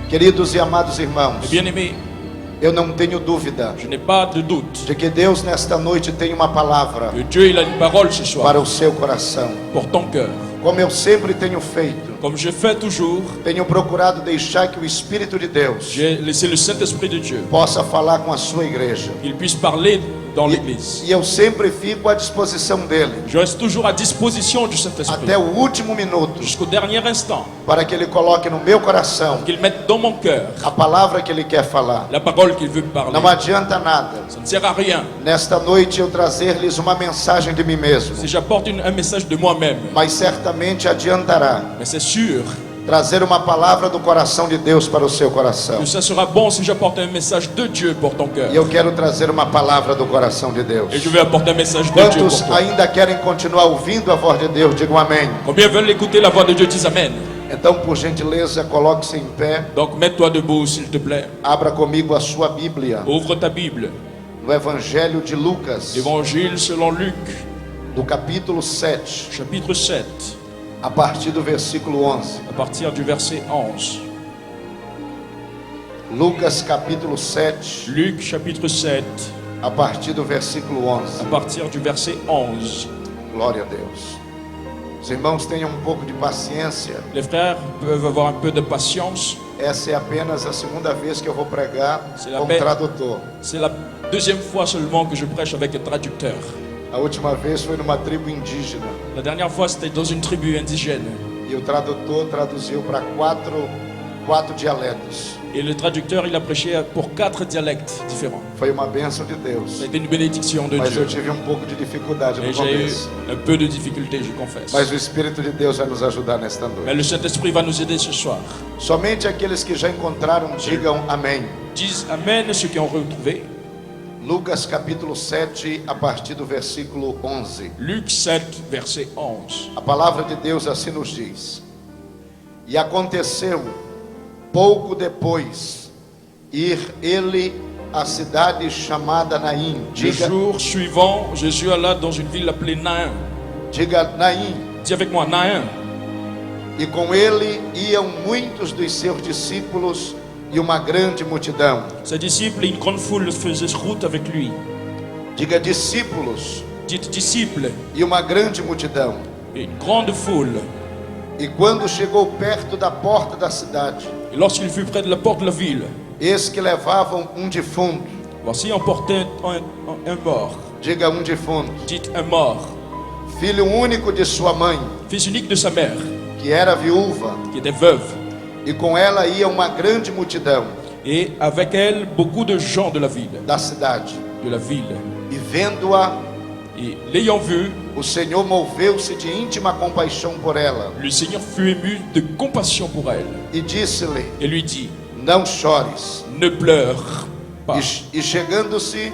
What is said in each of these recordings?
Queridos e amados irmãos, Mes bien-aimés, eu não tenho dúvida je n'ai pas de doute de que Deus nesta noite tem uma palavra que Dieu il a une parole ce soir para o seu coração. pour ton cœur. Como eu sempre tenho feito, Comme je fais toujours, tenho procurado deixar que o Espírito de Deus j'ai laissé le Saint-Esprit de Dieu, possa falar com a sua igreja. qu'il puisse parler dans l'église. E eu sempre fico à disposição dele, Je reste toujours à disposition du Saint-Esprit até o último minuto, jusqu'au dernier instant, para que ele coloque no meu coração qu'il mette dans mon cœur a palavra que ele quer falar. la parole qu'il veut me parler. Não adianta nada Ça ne sert à rien nesta noite eu trazer-lhes uma mensagem de mim mesmo, si j'apporte un message de moi-même, mas certamente adiantará mais c'est sûr trazer uma palavra do coração de Deus para o seu coração. que ça sera bon si j'apporte un message de Dieu pour ton cœur. E eu quero trazer uma palavra do coração de Deus. Et je vais apporter un message de Dieu Quantos pour toi. ainda querem continuar ouvindo a voz de Deus? Digam amém. Combien veulent écouter la voix de Dieu? Dis Amen. Então, por gentileza, coloque-se em pé. Donc mets-toi debout s'il te plaît. Abra comigo a sua Bíblia Ouvre ta Bible. no Evangelho de Lucas, Évangile selon Luc, do capítulo 7, chapitre 7, a partir do versículo 11. à partir du verset 11. Lucas capítulo 7, Luc, chapitre 7, a partir do versículo à 11. partir du verset 11. Glória a Deus. Os irmãos tenham um pouco de paciência. Les frères peuvent avoir un peu de patience. Essa é apenas a segunda vez que eu vou pregar C'est la como paix. tradutor. C'est la deuxième fois seulement que je prêche avec un traducteur. A última vez foi numa tribo indígena La dernière fois, c'était dans une tribu indigène. e o tradutor traduziu para quatro dialetos. Et le traducteur, il a prêché pour 4 dialectes différents. Foi uma bênção de Deus, Ça a été une bénédiction de mas eu Dieu. tive um pouco de dificuldade no Et j'ai eu começo. un peu de difficulté, je confesse. Mas o Espírito de Deus vai nos ajudar nesta Mais noite. le Saint-Esprit va nous aider ce soir. Somente aqueles que já encontraram, digam amém. Disent Amen ceux qui ont retrouvé. Lucas capítulo 7, a partir do versículo 11. Luc 7, verset 11. A palavra de Deus assim nos diz: E aconteceu, pouco depois, ir ele à cidade chamada Naim. Le Diga, jour suivant, Jésus alla dans une ville appelée Nain. diga Naim. Dis avec moi, Nain. E com ele iam muitos dos seus discípulos e uma grande multidão. Ses disciples et une grande foule faisaient route avec lui. Diga discípulos Dites disciples e uma grande multidão. et une grande foule. E quando chegou perto da porta da cidade, Et lorsqu'il fut près de la porte de la ville, eis que levavam um defunto. voici emportait un mort. Diga um defunto. Dites un mort. Filho único de sua mãe, Fils unique de sa mère, que era viúva, qui était veuve. e com ela ia uma grande multidão Et avec elle, beaucoup de gens de la ville. da cidade. E vendo-a, Et l'ayant vue, o Senhor moveu-se de íntima compaixão por ela le Seigneur fut ému de compassion pour elle. e disse-lhe: Et lui dit, Não chores. ne pleure pas. E chegando-se,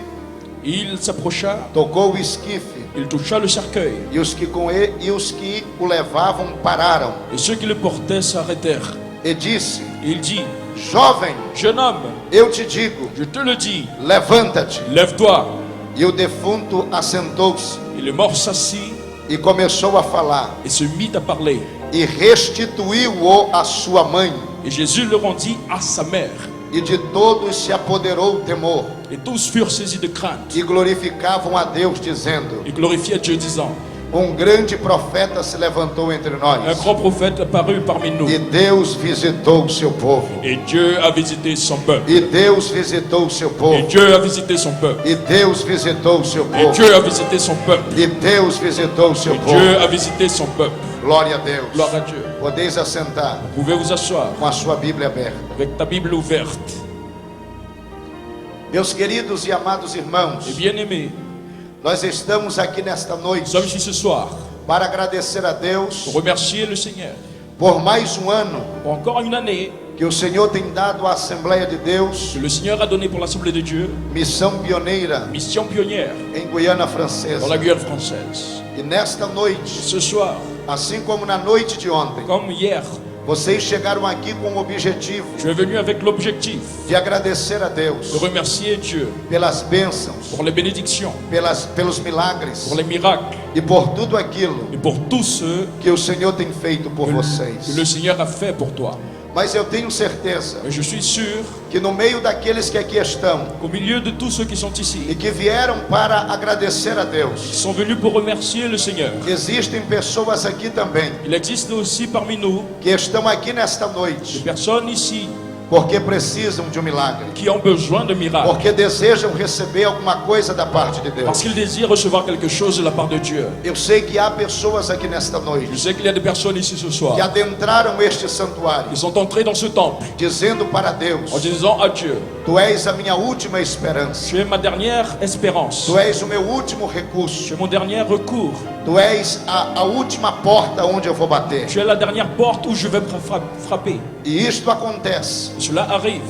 Il s'approcha, tocou o esquife, il toucha le cercueil. e os que o levavam pararam. Et ceux qui le portaient s'arrêtèrent. E disse: Et il dit, Jovem, jeune homme, eu te digo, je te le dis, levanta-te. lève-toi. E o defunto assentou-se Et le mort s'assit e começou a falar, et se mit à parler. e restituiu-o à sua mãe, Et Jésus le rendit à sa mère. e de todos se apoderou o temor, Et tous furent saisis de crainte e glorificavam a Deus, dizendo: et glorifiaient Dieu, disant, grande profeta se levantou entre un nós, grand prophète apparut parmi nous. e Deus visitou o seu povo, Et Dieu a visité son peuple. e Deus visitou o seu Et povo, Dieu a visité son peuple. e Deus visitou o seu Et povo, Dieu a visité son peuple. e Deus visitou o seu Et povo. Dieu a visité son peuple. Glória a Deus. Gloire à Dieu. Podeis assentar Vous pouvez vous asseoir com a sua Bíblia aberta. avec ta Bible ouverte. Meus queridos e amados irmãos, Et bien-aimés, nós estamos aqui nesta nous noite sommes ici ce soir para agradecer a Deus pour remercier le Seigneur por mais ano pour encore une année que o Senhor tem dado à Assembleia de Deus, que le Seigneur a donné pour l'Assemblée de Dieu, missão pioneira mission pionnière em Guiana dans Francesa. la Guyane française. E nesta noite, Ce soir, assim como na noite de ontem, comme hier, vocês chegaram aqui com o objetivo je suis venu avec l'objectif de agradecer a de Deus remercier Dieu pelas bênçãos, pour les bénédictions, pelos milagres pour les miracles e por tudo aquilo et pour tous ceux que o Senhor tem feito por que vocês. le Seigneur a fait pour toi. Mas eu tenho certeza Mais je suis sûr que no meio daqueles que aqui estão qu'au milieu de tous ceux qui sont e ici, que vieram para agradecer a qui Deus, sont venus pour remercier le Seigneur, existem pessoas aqui também il existe aussi parmi nous que estão aqui nesta des noite personnes ici porque precisam de um milagre, qui ont besoin de miracles, porque desejam receber alguma coisa da parte de parce Deus. qu'ils désirent recevoir quelque chose de la part de Dieu. Eu sei que há pessoas aqui nesta Je noite sais qu'il y a des personnes ici ce soir que adentraram este santuário qui sont entrées dans ce temple dizendo para Deus: en disant à Dieu, Tu és a minha última esperança, tu es ma dernière espérance, Tu és o meu último tu recurso, es mon dernier recours, Tu és a última porta onde eu vou bater. tu es la dernière porte où je vais frapper. E isto acontece Cela arrive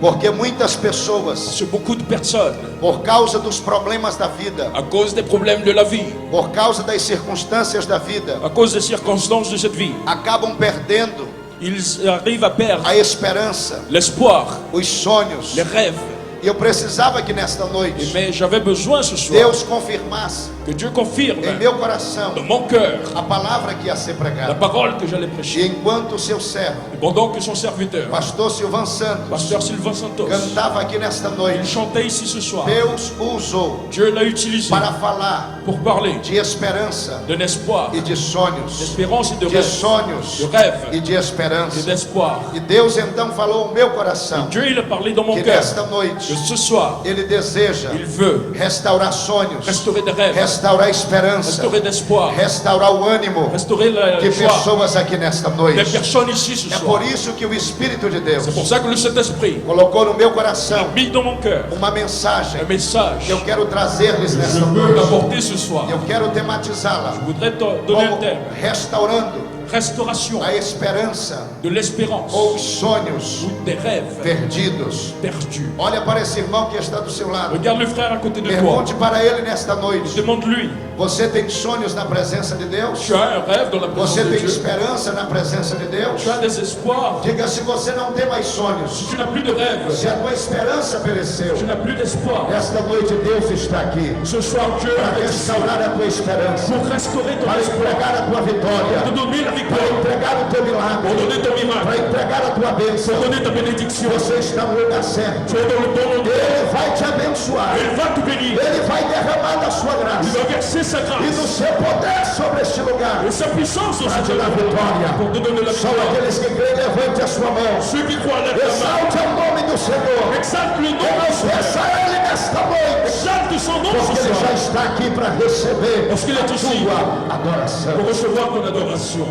porque muitas pessoas, parce que beaucoup de personnes, por causa dos problemas da vida, à cause des problèmes de la vie, por causa das circunstâncias da vida, à cause des circonstances de cette vie, acabam perdendo ils arrivent à perdre a esperança, l'espoir, os sonhos. les rêves. E eu precisava que nesta noite Mais j'avais besoin ce soir Deus confirmasse que Dieu confirme em meu coração dans mon cœur a palavra que ia ser la pregada. parole que j'allais E prêcher. enquanto o seu servo, Et pendant que son serviteur, pastor Silvan Santos, pasteur Sylvain Santos, cantava aqui nesta il noite, chantait ici ce soir, Deus o usou Dieu l'a utilisé para falar pour parler de esperança d'un espoir, e de sonhos, d'espérance et de de rêve, sonhos de rêve e de et esperança. d'espoir. E Deus então falou ao meu coração Dieu, il a parlé dans mon que cœur nesta que noite ce soir, Ele deseja il veut restaurar sonhos, restaurer des rêves, restaurar esperança, restaurer d'espoir, restaurar o ânimo restaurer la de joie pessoas aqui nesta des noite. personnes ici ce É soir. por isso que o Espírito de Deus C'est pour ça que le Saint-Esprit colocou no meu a coração mis dans mon cœur uma mensagem un message que eu quero trazer-lhes que nesta je veux noite. apporter ce soir. Eu quero tematizá-la Je voudrais te donner un como terme, restaurando restauration a esperança de l'espérance ou os sonhos ou des rêves perdidos. perdus. Olha para esse irmão que está do seu lado. Regarde le frère à côté de toi. Pergunte para ele nesta noite: Demande-lui, você tem sonhos na presença de Deus? tu as un rêve dans la présence Você de tem Dieu? esperança na presença de Deus? Tu as des espoirs? Diga: se você não tem mais sonhos, Si tu n'as plus de rêve, se a tua esperança pereceu, tu n'as plus d'espoir. esta noite Deus está aqui Ce soir, Dieu para est ici restaurar a tua esperança, pour restaurer ton para espoir, entregar a tua vitória, pour te donner la para victoire, entregar o teu pour milagre, donner ton para miracle, entregar a tua bênção. pour donner ta bénédiction. Você está no lugar certo. Tu es dans le bon endroit. Ele vai te abençoar. Il va te bénir. Ele vai derramar da sua Il graça va verser sa e do grâce seu poder sobre este lugar et sa puissance sur para ce te dar vitória. pour te donner la São victoire. aqueles que creem, levante a sua mão. Ceux qui croient, lève la main. Exalte o nome do Senhor. Exalte le nom E du Seigneur. peça a Ele nesta noite, Exalte son nom ce porque Ele já soir. está aqui para receber Parce qu'il est ici tua adoração. pour recevoir ton adoration.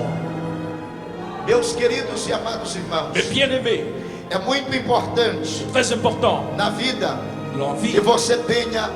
Meus queridos e amados irmãos, Mais bien-aimé, é muito importante très important na vida dans la vie que você tenha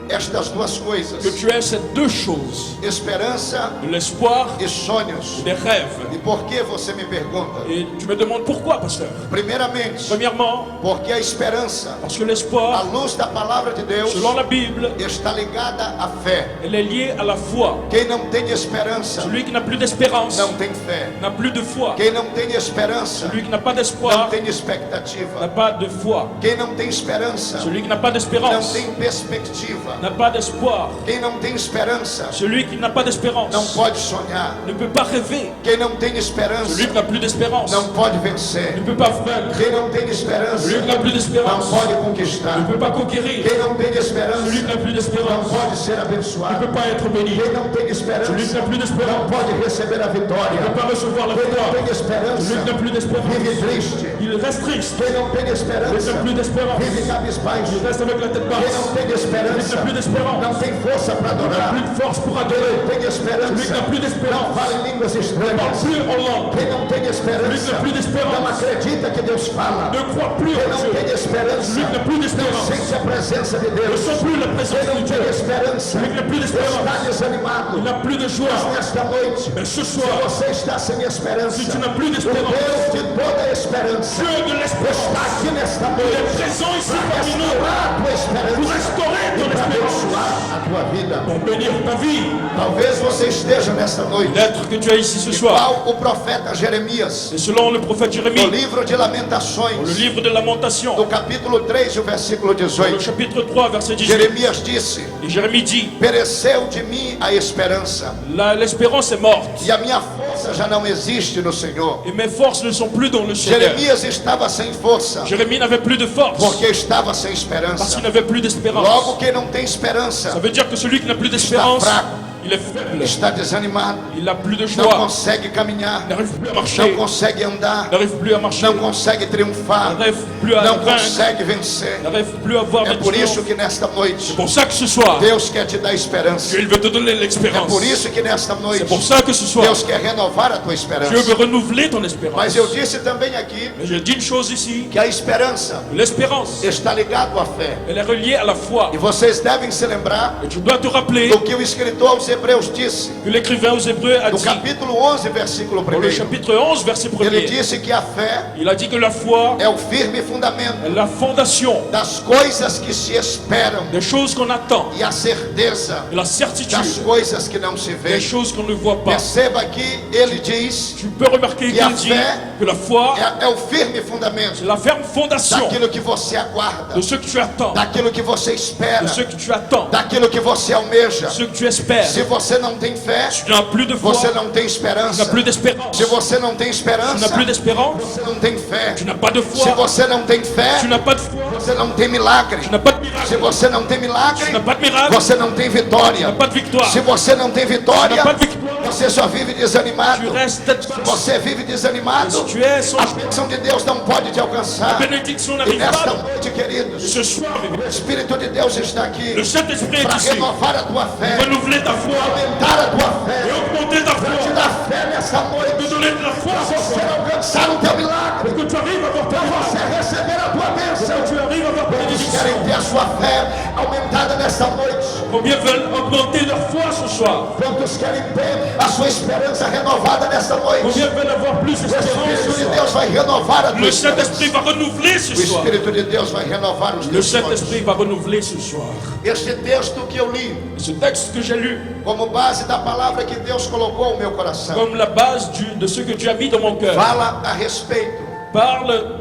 estas duas que coisas: tu aies ces deux choses, esperança de l'espoir e sonhos. et des rêves. E por que você me pergunta? Et tu me demandes pourquoi, pasteur? Primeiramente, Premièrement, porque a esperança, parce que à l'espoir, luz da palavra de Deus, selon la Bible, está ligada à fé. elle est liée à la foi. Quem não tem esperança Celui qui n'a plus d'espérance não tem fé. n'a plus de foi. Quem não tem esperança Celui qui n'a pas não d'espoir tem n'a expectativa. pas de foi. Quem não tem esperança Celui qui n'a pas não d'espérance tem perspectiva. n'a pas d'espoir. Quem não tem esperança Celui qui n'a pas não d'espérance pode sonhar. ne peut pas rêver. Quem não tem esperança Celui qui n'a plus d'espérance não pode ne vencer. peut pas vaincre. Quem não tem esperança Celui qui n'a plus não d'espérance pode ne conquistar. peut pas conquérir. Quem não tem Celui esperança qui n'a plus não d'espérance pode ser ne abençoado. peut pas être béni. Quem não tem Celui qui esperança n'a plus não d'espérance pode receber a ne vitória. peut pas recevoir la Quem não victoire. tem Celui esperança qui n'a plus d'espérance, vive triste. il reste triste. Quem não tem Celui qui esperança n'a plus d'espérance, vive cabisbaixo. il reste avec la tête Quem não basse. tem Celui qui esperança n'a plus d'espérance, não tem força para il n'a adorar. plus de force pour Quem adorer. não tem Celui qui esperança n'a plus não d'espérance, fala em línguas ne estranhas. parle plus en langue, Quem não tem Celui esperança qui n'a plus d'espérance, não acredita que Deus fala. ne croit plus Quem en não Dieu. tem esperança Celui qui n'a plus não d'espérance, sente a presença de ne Deus. sent plus la Quem présence não de Dieu. tem esperança Celui qui n'a plus está d'espérance, desanimado. il n'a plus de joie. Nesta noite, Mais ce se soir, você está sem esperança, si tu n'as plus o d'espérance, Deus de toda a esperança Dieu de l'espérance está aqui nesta est noite présent ici para parmi nous restaurar a tua pour esperança restaurer e ton para espérance, abençoar a tua vida. pour bénir ta vie. Talvez você esteja nesta noite L'être que tu as ici ce soir, igual o profeta Jeremias, et selon le prophète no Jérémie, livro de dans le Lamentações, livre de Lamentation, no capítulo 3, o versículo dans le 18. chapitre 3, verset 18, Jeremias disse: et Jérémie dit, pereceu de mim a esperança l'espérance est morte, e a minha força força já não existe no Senhor. Et mes forces ne sont plus dans le Seigneur. Jeremias estava sem força, Jérémie n'avait plus de force porque estava sem parce esperança. qu'il n'avait plus d'espérance. Logo, quem não tem esperança Ça veut dire que celui qui n'a plus d'espérance, fraco. il est faible, está desanimado, il n'a plus de não joie, consegue caminhar, il n'arrive plus à não marcher, consegue andar, il n'arrive plus à marcher, não consegue triunfar, il n'arrive plus à não vaincre, consegue vencer. il n'arrive plus à avoir É de por isso triomphe. que nesta noite C'est pour ça que ce soir, Deus quer te dar esperança. Dieu il veut te donner É l'espérance. por isso que nesta noite C'est pour ça que ce soir, Deus quer renovar a tua Dieu esperança. veut renouveler ton espérance. Mas eu disse também aqui Mais je dis une chose ici, que a esperança l'espérance, está ligada à fé. elle est reliée à la foi. E vocês devem se lembrar Et tu dois te rappeler do que o escritor aos Hebreus disse, que l'écrivain aux Hébreux a no dit, capítulo 11, versículo dans le 1. chapitre 11, verset Ele 1er, disse que a fé il a dit que la foi é o firme fundamento est la fondation das coisas que se esperam des choses qu'on attend, e a certeza de la das certitude coisas que não se des veem. choses qu'on ne voit pas. Perceba que ele diz Tu peux remarquer E a qu'il dit fé que la foi, é o firme fundamento c'est la ferme fondation daquilo que você aguarda, de ce que tu attends, daquilo que você espera, de ce que tu attends, daquilo que você almeja. de ce que tu espères. Se você não tem fé, Tu n'as plus de foi, você não tem tu esperança. n'as plus d'espérance. Se você não tem Tu esperança, n'as plus d'espérance, você não tem fé. tu n'as pas de Se foi, você não tem fé, tu n'as pas de foi, você não tem milagre. tu n'as pas de Se miracle, você não tem milagre, tu n'as pas de miracle, você não tem tu vitória. n'as pas de victoire, Se você não tem tu n'as vitória, pas de victoire, você só vive desanimado. tu restes Se você vive desanimado, si tu es sans a bênção de Deus não pode te alcançar. bénédiction E n'arrive nesta pas. noite, queridos, Ce soir, o Espírito de Deus está aqui le Saint-Esprit para est ici, renovar a tua fé, renouveler ta foi, aumentar a tua fé, et augmenter ta te foi, dar fé nessa te noite, donner de la foi, para você alcançar o teu milagre, pour que tu arrives à avoir ta para você foi, receber a tua pour bênção. que tu arrives à avoir ta Eles bénédiction. querem ter a sua fé aumentada nesta noite. Combien veulent augmenter leur foi ce soir? Quantos querem ter a sua esperança renovada nesta noite? Combien veulent avoir plus O d'espérance Espírito ce de soir? Deus vai renovar a tua Le esperança. Saint-Esprit va renouveler ce O soir. Espírito de Deus vai renovar os Le teus sonhos. Saint-Esprit va renouveler ce soir. Este texto que eu li, Et ce texte que j'ai lu, como base da palavra que Deus colocou no meu coração, comme la base de ce que Dieu a mis dans mon cœur, fala a respeito parle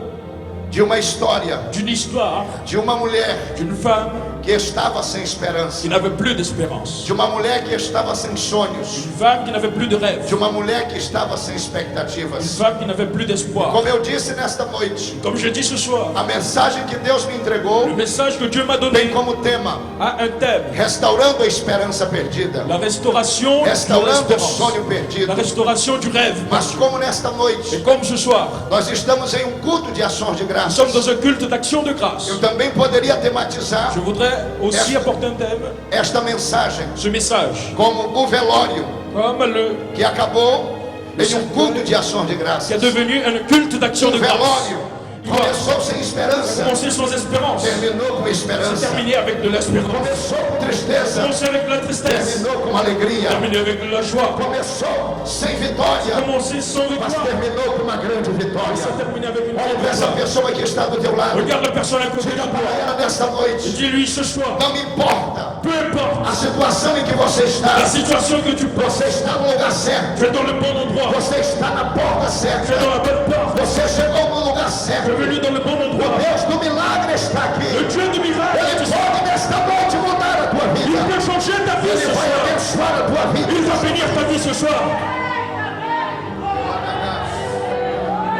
de uma história d'une histoire de uma mulher d'une femme que estava sem esperança, qui n'avait plus d'espérance, de uma mulher que estava sem sonhos, une femme qui n'avait plus de rêve, de uma mulher que estava sem une expectativas. femme qui n'avait plus d'espoir. Como eu disse nesta noite, Comme je dis ce soir, a mensagem que Deus me entregou le message que Dieu m'a tem donné como tema a un thème: restaurando a esperança perdida, la restauration de restaurando o l'espérance, sonho perdido. la restauration du rêve. Mas como nesta Et noite comme ce soir, nós estamos em um culto de ações de nous graças, sommes dans un culte d'action de grâce, eu também poderia tematizar je voudrais aussi apporter un thème, esta mensagem ce message, como o velório comme le que acabou em um culto de ações de qui est graças. devenu un culte d'action O de grâce. velório começou sem esperança, Commencer sans espérance, terminou com esperança. terminer avec de l'espérance. Começou com tristeza, Commencer avec la tristesse, terminou com alegria. terminer avec de la joie. Começou sem vitória, Commencer sans mas victoire, terminou com uma grande vitória. terminer avec une Olha grande para essa victoire. pessoa que está do teu lado. Regarde la personne à côté de Diga toi. para ela nesta noite: Dis-lui ce soir, não me importa peu importe a situação em que você la está, situation que tu passes, você está no lugar certo, tu es dans le bon endroit, você está na porta tu es certa, dans la bonne porte, você chegou no lugar tu es certo. venu dans le bon endroit. O Deus do milagre está Le aqui. Dieu du miracle, Ele pode nesta noite mudar a tua il vida. peut changer ta vie Ele ce vai soir. abençoar a tua vida. Il va bénir ta vie ce soir.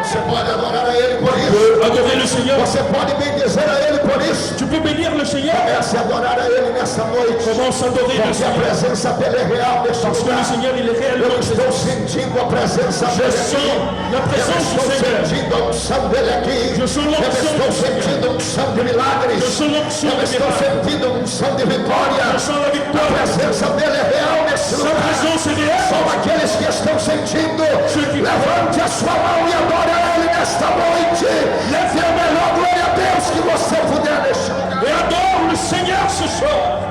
Você pode adorar a Ele por isso. Adorer le Seigneur. Você pode bendizer a Ele por isso. Tu peux bénir le Seigneur. Comece a adorar a Ele nessa noite. Commence à adorer le Porque a Seigneur. presença dele é real neste Parce que le lugar. Seigneur, il est réellement Eu présent. estou sentindo a presença Je dele sens aqui. la Eu présence du estou Seigneur. sentindo a unção dele aqui. Je sens Eu l'onction estou du Seigneur. sentindo a unção de milagres. Je sens l'onction Eu de estou miracle. sentindo a unção de vitória. Je sens la A victoire. presença dele é real nesse Sa lugar. présence est réelle. São aqueles que estão sentindo. Ceux qui- Levante a sua mão e adore a Ele nesta noite. Leve a melhor glória a Deus que você puder neste lugar. Et adore le Seigneur ce soir.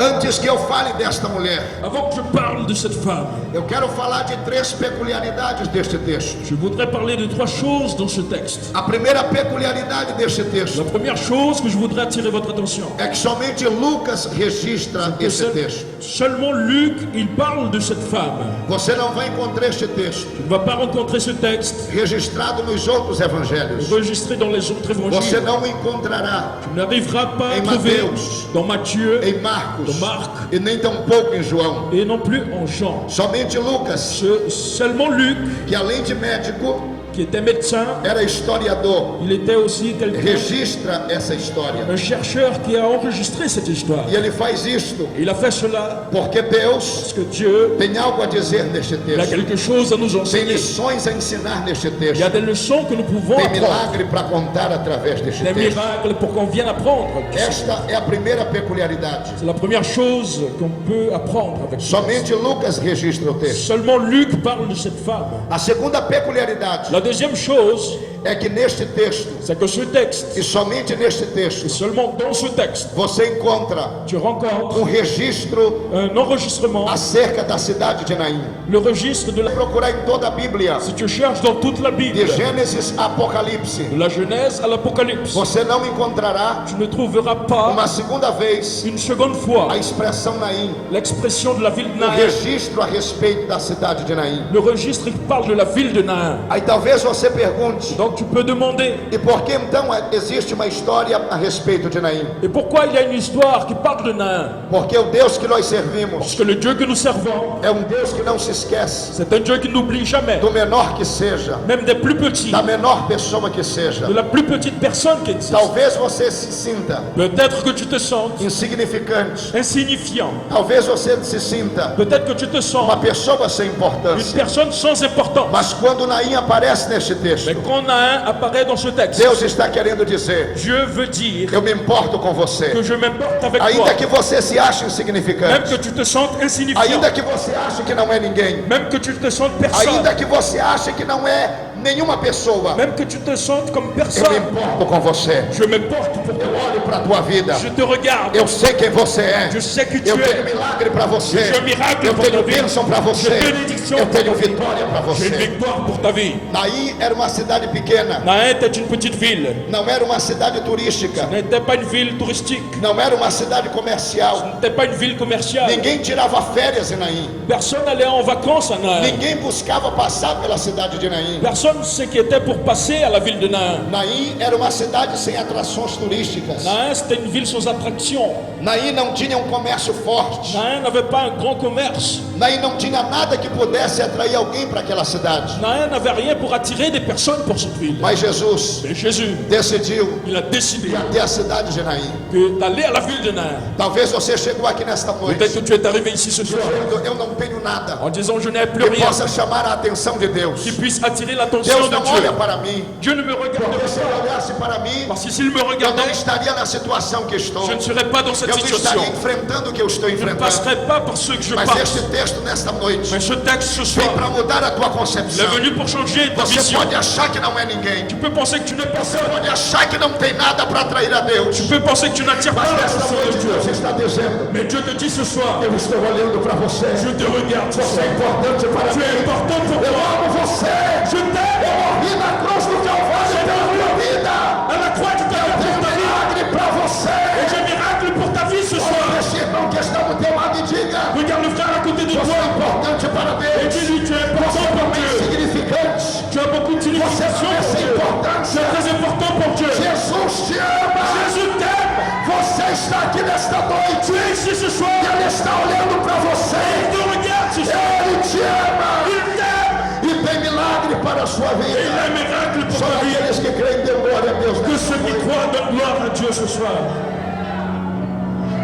Antes que eu fale desta mulher, Avant que je parle de cette femme, eu quero falar de 3 peculiaridades deste texto. je voudrais parler de 3 choses dans ce texte. A primeira peculiaridade deste La texto première chose que je voudrais attirer votre attention, é que somente Lucas registra esse texto. Seulement Luc, il parle de cette femme. Você não vai encontrar este texto Tu ne vas pas rencontrer ce texte registrado nos outros evangelhos. enregistré dans les autres Você évangiles. não o encontrará Tu n'arriveras pas à em trouver Mateus, dans Matthieu em Marcos dans Marc e nem tampouco em João. et non plus en Jean. Somente Lucas, Seulement Luc, que além de médico, qui était médecin, era historiador, il était aussi quelqu'un, registra essa história. un chercheur qui a enregistré cette histoire. E ele faz isto Et il a fait cela porque Deus parce que Dieu tem algo a dizer neste il a texto. quelque chose à nous Tem enseigner. lições a ensinar neste Il y texto. a des leçons que nous pouvons Tem apprendre, milagre para contar através deste des texto. miracles pour qu'on vienne apprendre. Esta é a primeira peculiaridade. C'est la première chose qu'on peut apprendre avec ça. Somente Lucas registra o texto. Seulement Luc parle de cette femme. A segunda peculiaridade La deuxième chose, é que neste texto, c'est que ce texte, e somente neste texto, et seulement dans ce texte, você encontra tu rencontres registro un enregistrement, acerca da cidade de Naim. le registre de la... Procurar em toda a Bíblia, Si tu cherches dans toute la Bible, de Gênesis a Apocalipse, de la Genèse à l'Apocalypse, você não encontrará tu ne trouveras pas uma segunda vez une seconde fois a expressão Naim, l'expression de la ville de o Nain, registro a respeito da cidade de Naim. le registre qui parle de la ville de Nain. Aí talvez você pergunte, Donc tu peux demander, e por que então existe uma história a respeito de Naim? et pourquoi il y a une histoire qui parle de Nain? Porque o Deus que nós Parce servimos que le Dieu que nous servons, é um Deus que não se esquece c'est un Dieu qui n'oublie jamais, do menor que seja, même des plus petits, da menor pessoa que seja. de la plus petite personne qui existe. Talvez você se sinta Peut-être que tu te sentes insignificante. insignifiant, Talvez você se sinta peut-être que tu te sens uma pessoa sem une importância. personne sans importance. Mas quando Naim aparece neste texto, Mais quand Nain apparaît dans ce texte, Deus está querendo dizer: Dieu veut dire eu me importo com que você. je m'importe avec toi, Ainda que você se ache même insignificante, que tu te sentes insignifiant, ainda que você ache que não é ninguém, même que tu te sentes personne, ainda que você ache que não é nenhuma pessoa, même que tu te sentes comme eu me personne, importo com você. je m'importe pour toi. Eu olho para a tua vida, Je te regarde, eu sei quem você é. je sais que tu Eu tenho es, milagre para você. J'ai un miracle Eu pour tenho ta vie. bênção para você. J'ai bénédiction Eu pour tenho ta vie. vitória para j'ai une você. victoire pour ta vie. Naim era uma cidade pequena, Nain était une petite ville, não era uma cidade turística, n'était pas une ville touristique, não era uma cidade comercial. n'était pas une ville commerciale. Ninguém tirava férias em Naim. Personne n'allait en vacances à Nain. Ninguém buscava passar pela cidade de Naim. Personne ne s'inquiétait pour passer à la ville de Nain. Naim era uma cidade sem atrações turísticas. Nain, c'était une ville sans attraction. Naim não tinha um comércio forte. Nain n'avait pas un grand commerce. Naim não tinha nada que pudesse atrair alguém para aquela cidade. Nain n'avait rien pour attirer des personnes pour cette ville. Mas Jesus Mais Jésus, decidiu il a décidé ir até a cidade de Naim. d'aller à la ville de Nain. Talvez você chegou aqui nesta Peut-être que noite tu es arrivé ici ce soir dizendo: eu não tenho nada en disant je n'ai plus que rien possa chamar a atenção de Deus. qui puisse attirer l'attention Deus de não Dieu. olha para mim. Dieu ne me regarde Porque se pas. ele olhasse para mim, Parce que s'il me eu não regardait, estaria na situação que estou. je ne serais pas dans cette Eu não situation. estaria enfrentando o que eu estou Je ne enfrentando. passerai pas par ce que je Mas passe. este texto nesta noite Mais ce texte ce vem soir, para mudar a tua il est concepção. venu pour changer ta Você vision. pode achar que não é ninguém. Tu peux penser que tu n'es Você personne. pode achar que não tem nada para atrair a Deus. Tu peux penser que tu n'attires pas Mas nesta l'attention de noite Dieu. Deus está dizendo: Mais Dieu te dit ce soir, eu estou olhando para você. je te regarde ce Você é soir. importante para Tu es mim. important pour Eu moi. amo você. Je t'aime. Eu morri na cruz do Calvário pela tua vida. À la croix, tu t'as Tem pour ta vie. milagre para você. Et j'ai un miracle pour ta vie ce soir. Esse irmão que está do teu lado e diga: Regarde le frère à côté de você toi é importante para et Deus. dis-lui, tu es important pour Você é Dieu. insignificante. Tu as beaucoup de signification Você pour é Dieu. Tu importante. es très important pour Dieu. Jesus te ama. Jésus t'aime. Você está aqui nesta noite. Tu es ici ce soir. E Ele está olhando para você. Il te regarde ce soir. Ele te ama. Il t'aime. E tem milagre para a sua Et il vida. a un miracle pour Só ta vie. aqueles que creem dêem glória a Deus. Que nesta ceux qui noite. croient donnent gloire à Dieu ce soir.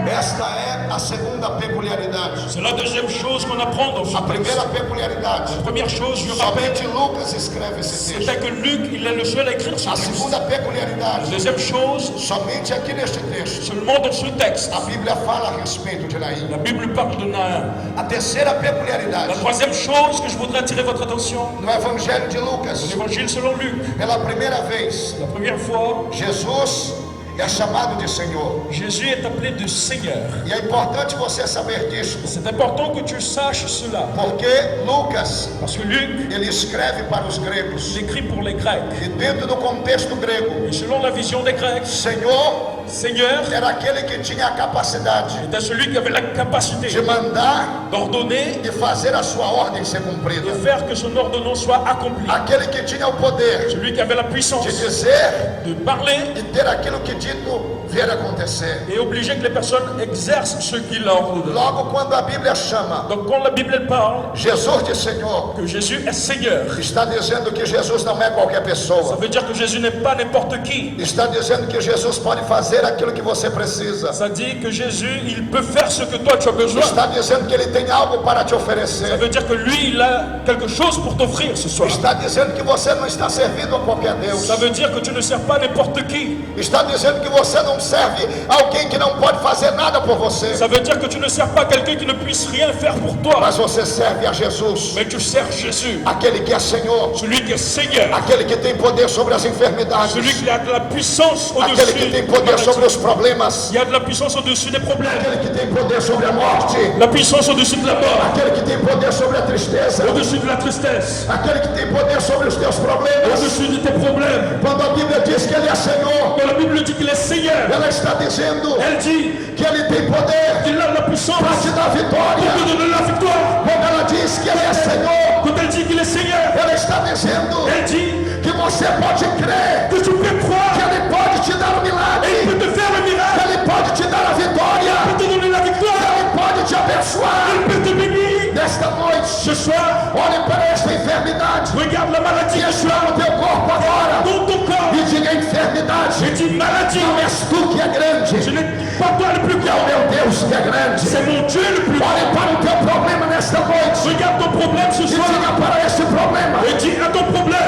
Esta é a segunda peculiaridade. C'est la deuxième chose qu'on apprend dans ce A texte. primeira peculiaridade. Première chose, je rappelle, Somente Lucas escreve esse texto. c'était que Luc, il est le seul à écrire ce A texte. segunda peculiaridade. Deuxième chose, Somente aqui neste texto. seulement dans ce texte, A Bíblia fala a respeito de Naim. la Bible parle de Nain. A terceira La peculiaridade. troisième chose que je voudrais attirer votre attention, No Evangelho de Lucas, l'évangile selon Luc. pela primeira vez, La première fois, Jesus é chamado de Senhor. Jésus est appelé de Seigneur. E é importante você saber disso, C'est important que tu saches cela, porque Lucas, parce que Luc, ele escreve para os gregos. il écrit pour les Grecs. E dentro do contexto grego, Et selon la vision des Grecs, Senhor Seigneur era aquele que tinha a capacidade était celui qui avait la capacité de mandar d'ordonner e fazer a sua ordem ser cumprida. et faire que son ordonnance soit accomplie. Aquele que tinha o poder Celui qui avait la puissance de dizer de parler e ter aquilo que dito vir acontecer. et obliger que les personnes exercent ce qu'il a ordonné. Logo quando a Bíblia chama Donc quand la Bible elle parle Jesus de Senhor, que Jésus est Seigneur, está dizendo que Jesus não é qualquer ça pessoa. veut dire que Jésus n'est pas n'importe qui. Está dizendo que Jesus pode fazer aquilo que você precisa. Ça dit que Jésus, il peut faire ce que toi tu as besoin. Está dizendo que ele tem algo para te Ça oferecer. veut dire que lui, il a quelque chose pour t'offrir ce soir. Está dizendo que você não está servindo a qualquer Deus. Ça veut dire que tu ne sers pas n'importe qui. Está dizendo que você não serve alguém que não pode fazer nada por você. Ça veut dire que tu ne sers pas quelqu'un qui ne puisse rien faire pour toi. Mas você serve a Jesus, Mais tu sers Jésus, aquele que é Senhor, celui qui est Seigneur, aquele que tem poder sobre as enfermidades, celui qui a de la puissance aquele que au-dessus tem des poder sobre maladies. os problemas, Il y a de la puissance au-dessus des problèmes, aquele que tem poder sobre a morte, la puissance au-dessus de la mort, aquele que tem poder sobre a tristeza, au-dessus de la tristesse, aquele que tem poder sobre os teus problemas. au-dessus de tes problèmes. Quando a Bíblia diz que Ele é Senhor, Quand la Bible dit qu'il est Seigneur, ela está dizendo elle dit que Ele tem poder qu'il a la puissance para te dar pour vitória. te donner la victoire. Quando ela diz que Ele é Senhor, Quand elle dit qu'il est Seigneur, ela está dizendo elle dit que você pode crer que tu peux que croire Ele pode te dar o et il milagre, peut te faire le que miracle, Ele pode te dar a vitória, il peut te donner la que victoire, Ele pode te abençoar. il peut te bénir. Nesta noite, Ce soir, olhe para esta enfermidade regarde la maladie que está no teu corpo agora dans ton corps. e diga: enfermidade, Je dis maladie, não és tu que é grande, ce n'est pas toi le plus é o grand, meu Deus que é grande. c'est mon Dieu le plus grand. Olhe para o teu problema nesta noite Regarde ton problème ce e soir diga para este problema: et dis à ton problème,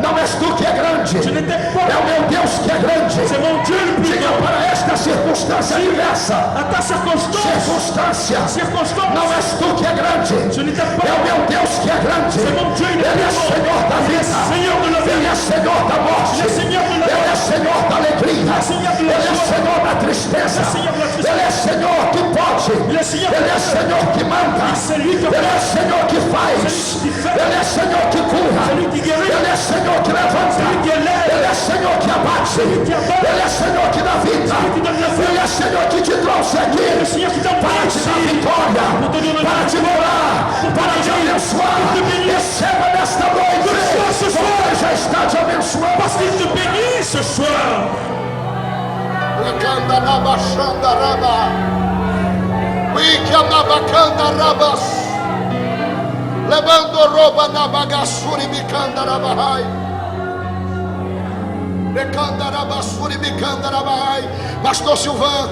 não és tu que é grande, ce n'était é pas, o meu Deus que é grande. c'est mon Dieu le plus Diga grand. para esta circunstância diversa: À ta circonstance, não és tu que é grande, ce n'était é pas, o meu Deus que é grande. c'est mon Dieu le Ele plus é grand. Senhor da vida, Seigneur de la Ele vie, é Senhor da morte, il est Seigneur de la Ele vie, é Senhor da alegria, Senhor de Ele la é joie, Senhor da tristeza, Senhor da tristeza. Ele é Senhor que pode, il est Seigneur de Ele la é Senhor que manda, c'est lui qui Ele é Senhor que faz, Ele é Senhor que cura, celui qui guérit, Ele é Senhor que levanta, celui qui élève, Ele é Senhor que abate, Ele é Senhor que dá vida, qui donne la vie, Ele é Senhor que te trouxe aqui le Seigneur qui t'a para te dar ici, vitória, para te curar, para te abençoar. Receba nesta noite, Ele já está te abençoando. parce qu'il te bénit ce soir. Levando roupa na bagaçura bicanda rabahai. Becanda rabassuri bicanda rabahai. Pastor Silvan,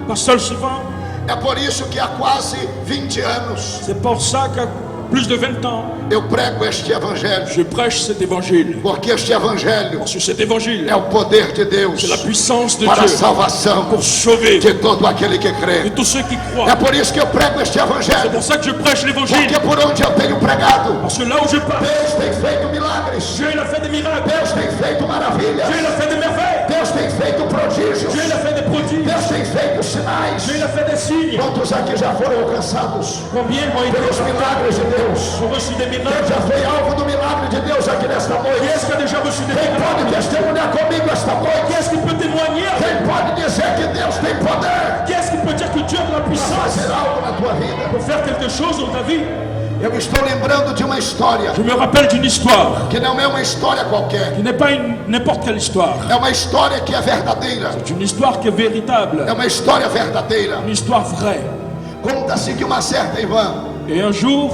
Pasteur Sylvain, é por isso que há quase 20 anos c'est pour ça qu'à plus de 20 ans, eu prego este evangelho. je prêche cet évangile. Porque este evangelho Parce que cet évangile, é o poder de Deus c'est la puissance de para a Dieu salvação pour sauver de todo aquele que de crê. tous ceux qui croient. É por isso que eu prego este C'est evangelho. pour ça que je prêche l'évangile. Porque por onde eu tenho pregado, Parce que là où je passe, Deus tem feito milagres, Dieu il a fait des miracles, Deus tem feito maravilhas, Dieu il a fait des merveilles, Deus tem feito prodígios, Dieu il a fait des prodiges, Deus tem feito sinais. Dieu il a fait des signes. Quantos aqui já foram alcançados Combien ont été pelos milagres de Deus? ont reçu des Quem miracles? já foi alvo do milagre de Deus aqui nesta Qui noite? est-ce qui a déjà reçu des Quem miracles? pode testemunhar comigo esta Qui noite? est-ce qui peut témoigner? Quem pode dizer que Deus tem poder Qui est-ce qui peut dire que Dieu a de la para puissance fazer algo na tua vida? pour faire quelque chose dans ta vie? Eu estou lembrando de uma história Je me rappelle d'une histoire que não é uma história qualquer, qui n'est pas n'importe quelle histoire. é uma história que é verdadeira, C'est une histoire qui est véritable, é uma história verdadeira. une histoire vraie. Conta-se que uma certa irmã Et un jour,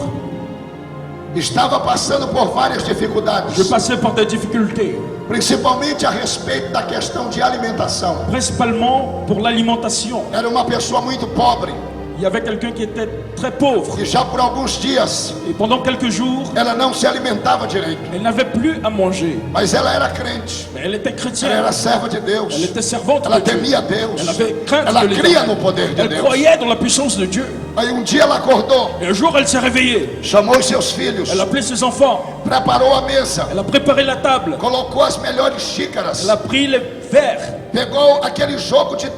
estava passando por várias je dificuldades, passais par des difficultés, principalmente a respeito da questão de alimentação. principalement pour l'alimentation. Era uma pessoa muito pobre Il y avait quelqu'un qui était très pauvre e já por alguns dias et pendant quelques jours, ela não se alimentava direito, elle n'avait plus à manger. mas ela era crente, Mais elle était ela chrétienne, era serva de Deus, elle était servante ela de Dieu. temia Deus, Elle avait crainte ela de cria no l'Éternel. poder de Elle Deus. croyait dans la puissance de Dieu. Aí um dia ela acordou, Et un jour, elle s'est réveillée. chamou os seus filhos, Elle a appelé ses enfants. preparou a mesa, Elle a préparé la table. colocou as melhores xícaras, Elle a pris les verres. pegou aquele jogo de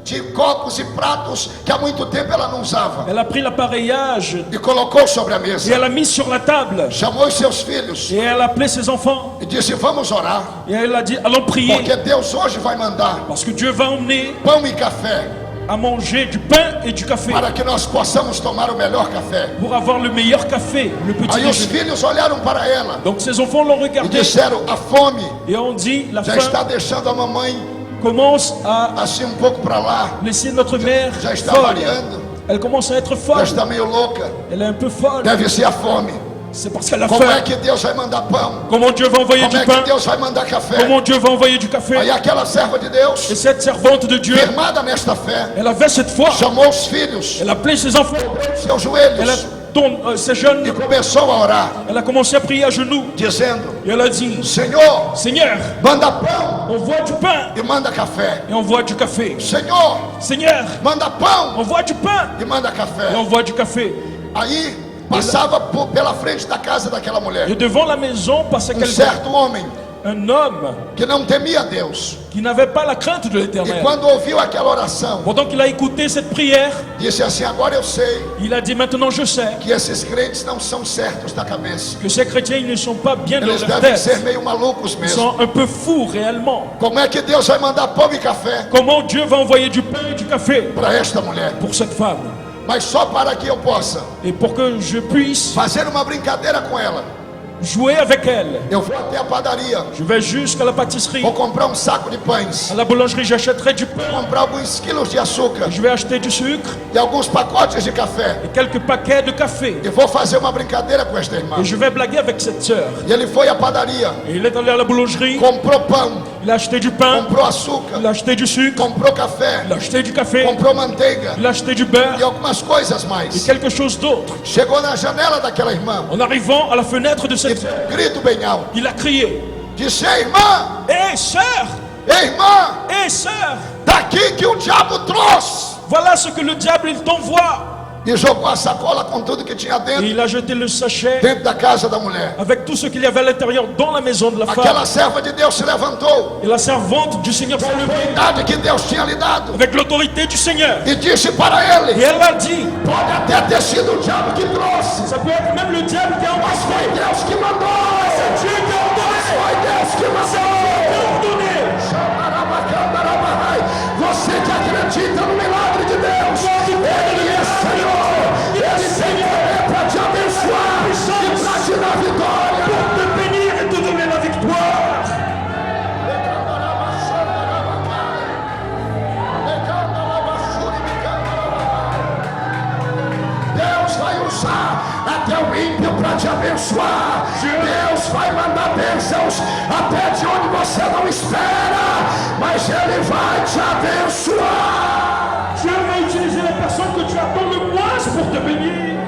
de copos e pratos que há muito tempo ela não usava. Elle a pris l'appareillage E colocou sobre a et mesa. elle a mis sur la table. Chamou os seus filhos Et elle a appelé ses enfants. e disse: vamos orar, Et elle a dit, allons prier. porque Deus hoje vai mandar Parce que Dieu va emmener pão e café à manger du pain et du café. para que nós possamos tomar o melhor café. Pour avoir le meilleur café, le petit Aí os déjeuner. filhos olharam para ela Donc ses enfants l'ont e regardé. disseram: a fome Et on dit, la já está faim deixando a mamãe commence à assim um pouco para lá, laisser notre mère já está folle. variando, Elle commence à être já folle. está meio louca. Elle est un peu folle. Deve ser a fome. C'est parce qu'elle a Como é faim. que Deus vai mandar pão? Comment Dieu va envoyer Como du é pain? que Deus vai mandar café? Comment Dieu va envoyer du café? Aí aquela serva de Et Deus, cette servante de Dieu, firmada nesta fé, elle avait cette foi. chamou os filhos, Elle a appelé ses enfants. seus Elle a joelhos, ses jeunes. e começou a orar, Elle a commencé à prier à genoux. dizendo: Et elle a dit, Senhor, Seigneur, manda pão envoie du pain e manda café. et envoie du café. Senhor, Seigneur, manda pão envoie du pain e manda et café. envoie du café. Aí passava pela frente da casa daquela Et mulher devant la maison passait quelqu'un, certo homem un homme que não temia Deus. qui n'avait pas la crainte de E l'Éternel. quando ouviu aquela oração, Pendant qu'il a écouté cette prière, disse assim: agora eu sei il a dit, maintenant je sais que esses crentes não são certos da cabeça. que ces chrétiens, ils ne sont pas bien dans Eles leur devem ser tête. meio malucos Ils mesmo. sont un peu fous réellement. Como é que Deus vai mandar pão e café Comment Dieu va envoyer du pain et du café para esta mulher? pour cette femme? Mas só para que eu possa Et pour que je puisse fazer uma brincadeira com ela, jouer avec elle, eu vou até a padaria, je vais jusqu'à la pâtisserie. vou comprar um saco de pães, À la boulangerie, j'achèterai du pain. comprar alguns quilos de açúcar Je vais acheter du sucre e alguns pacotes de café, et quelques paquets de café. e vou fazer uma brincadeira com esta irmã. Et je vais blaguer avec cette sœur. E ele foi à padaria, Et il est allé à la boulangerie, comprou pão, il a acheté du pain, comprou açúcar, il a acheté du sucre, comprou café, il a acheté du café, comprou manteiga il a acheté du e beurre algumas coisas et mais. quelque chose d'autre. Chegou na janela daquela irmã En arrivant à la fenêtre de e cette sœur, grito bem alto, il a crié, disse: ei, irmã, hé sœur, ei, irmã, hé sœur, daqui que o diabo trouxe. voilà ce que le diable il t'envoie. E jogou a sacola com tudo que tinha Et dentro, il a jeté le sachet dentro da casa da mulher. avec tout ce qu'il y avait à l'intérieur dans la maison de la femme. Aquela serva de Deus se levantou, Et la servante du Seigneur s'est levée idade que Deus tinha lhe dado, avec l'autorité du Seigneur. e disse para Et ele: elle a dit, pode até ter sido o diabo que trouxe, ça peut être même le diable qui a mas envoyé. foi Deus que mandou. C'est Dieu qui a ordonné. Foi Deus que mandou. Xamarabacandarabai. Você que acredita no milagre de Deus, Ele é Senhor, Ele tem poder para te abençoar e para te dar vitória. Pour te bénir et te donner la victoire. Deus vai usar até o ímpio para te abençoar. Deus vai mandar bênçãos até de onde você não espera, mas Ele vai te abençoar. Dieu va utiliser la personne que tu attends le moins pour te bénir.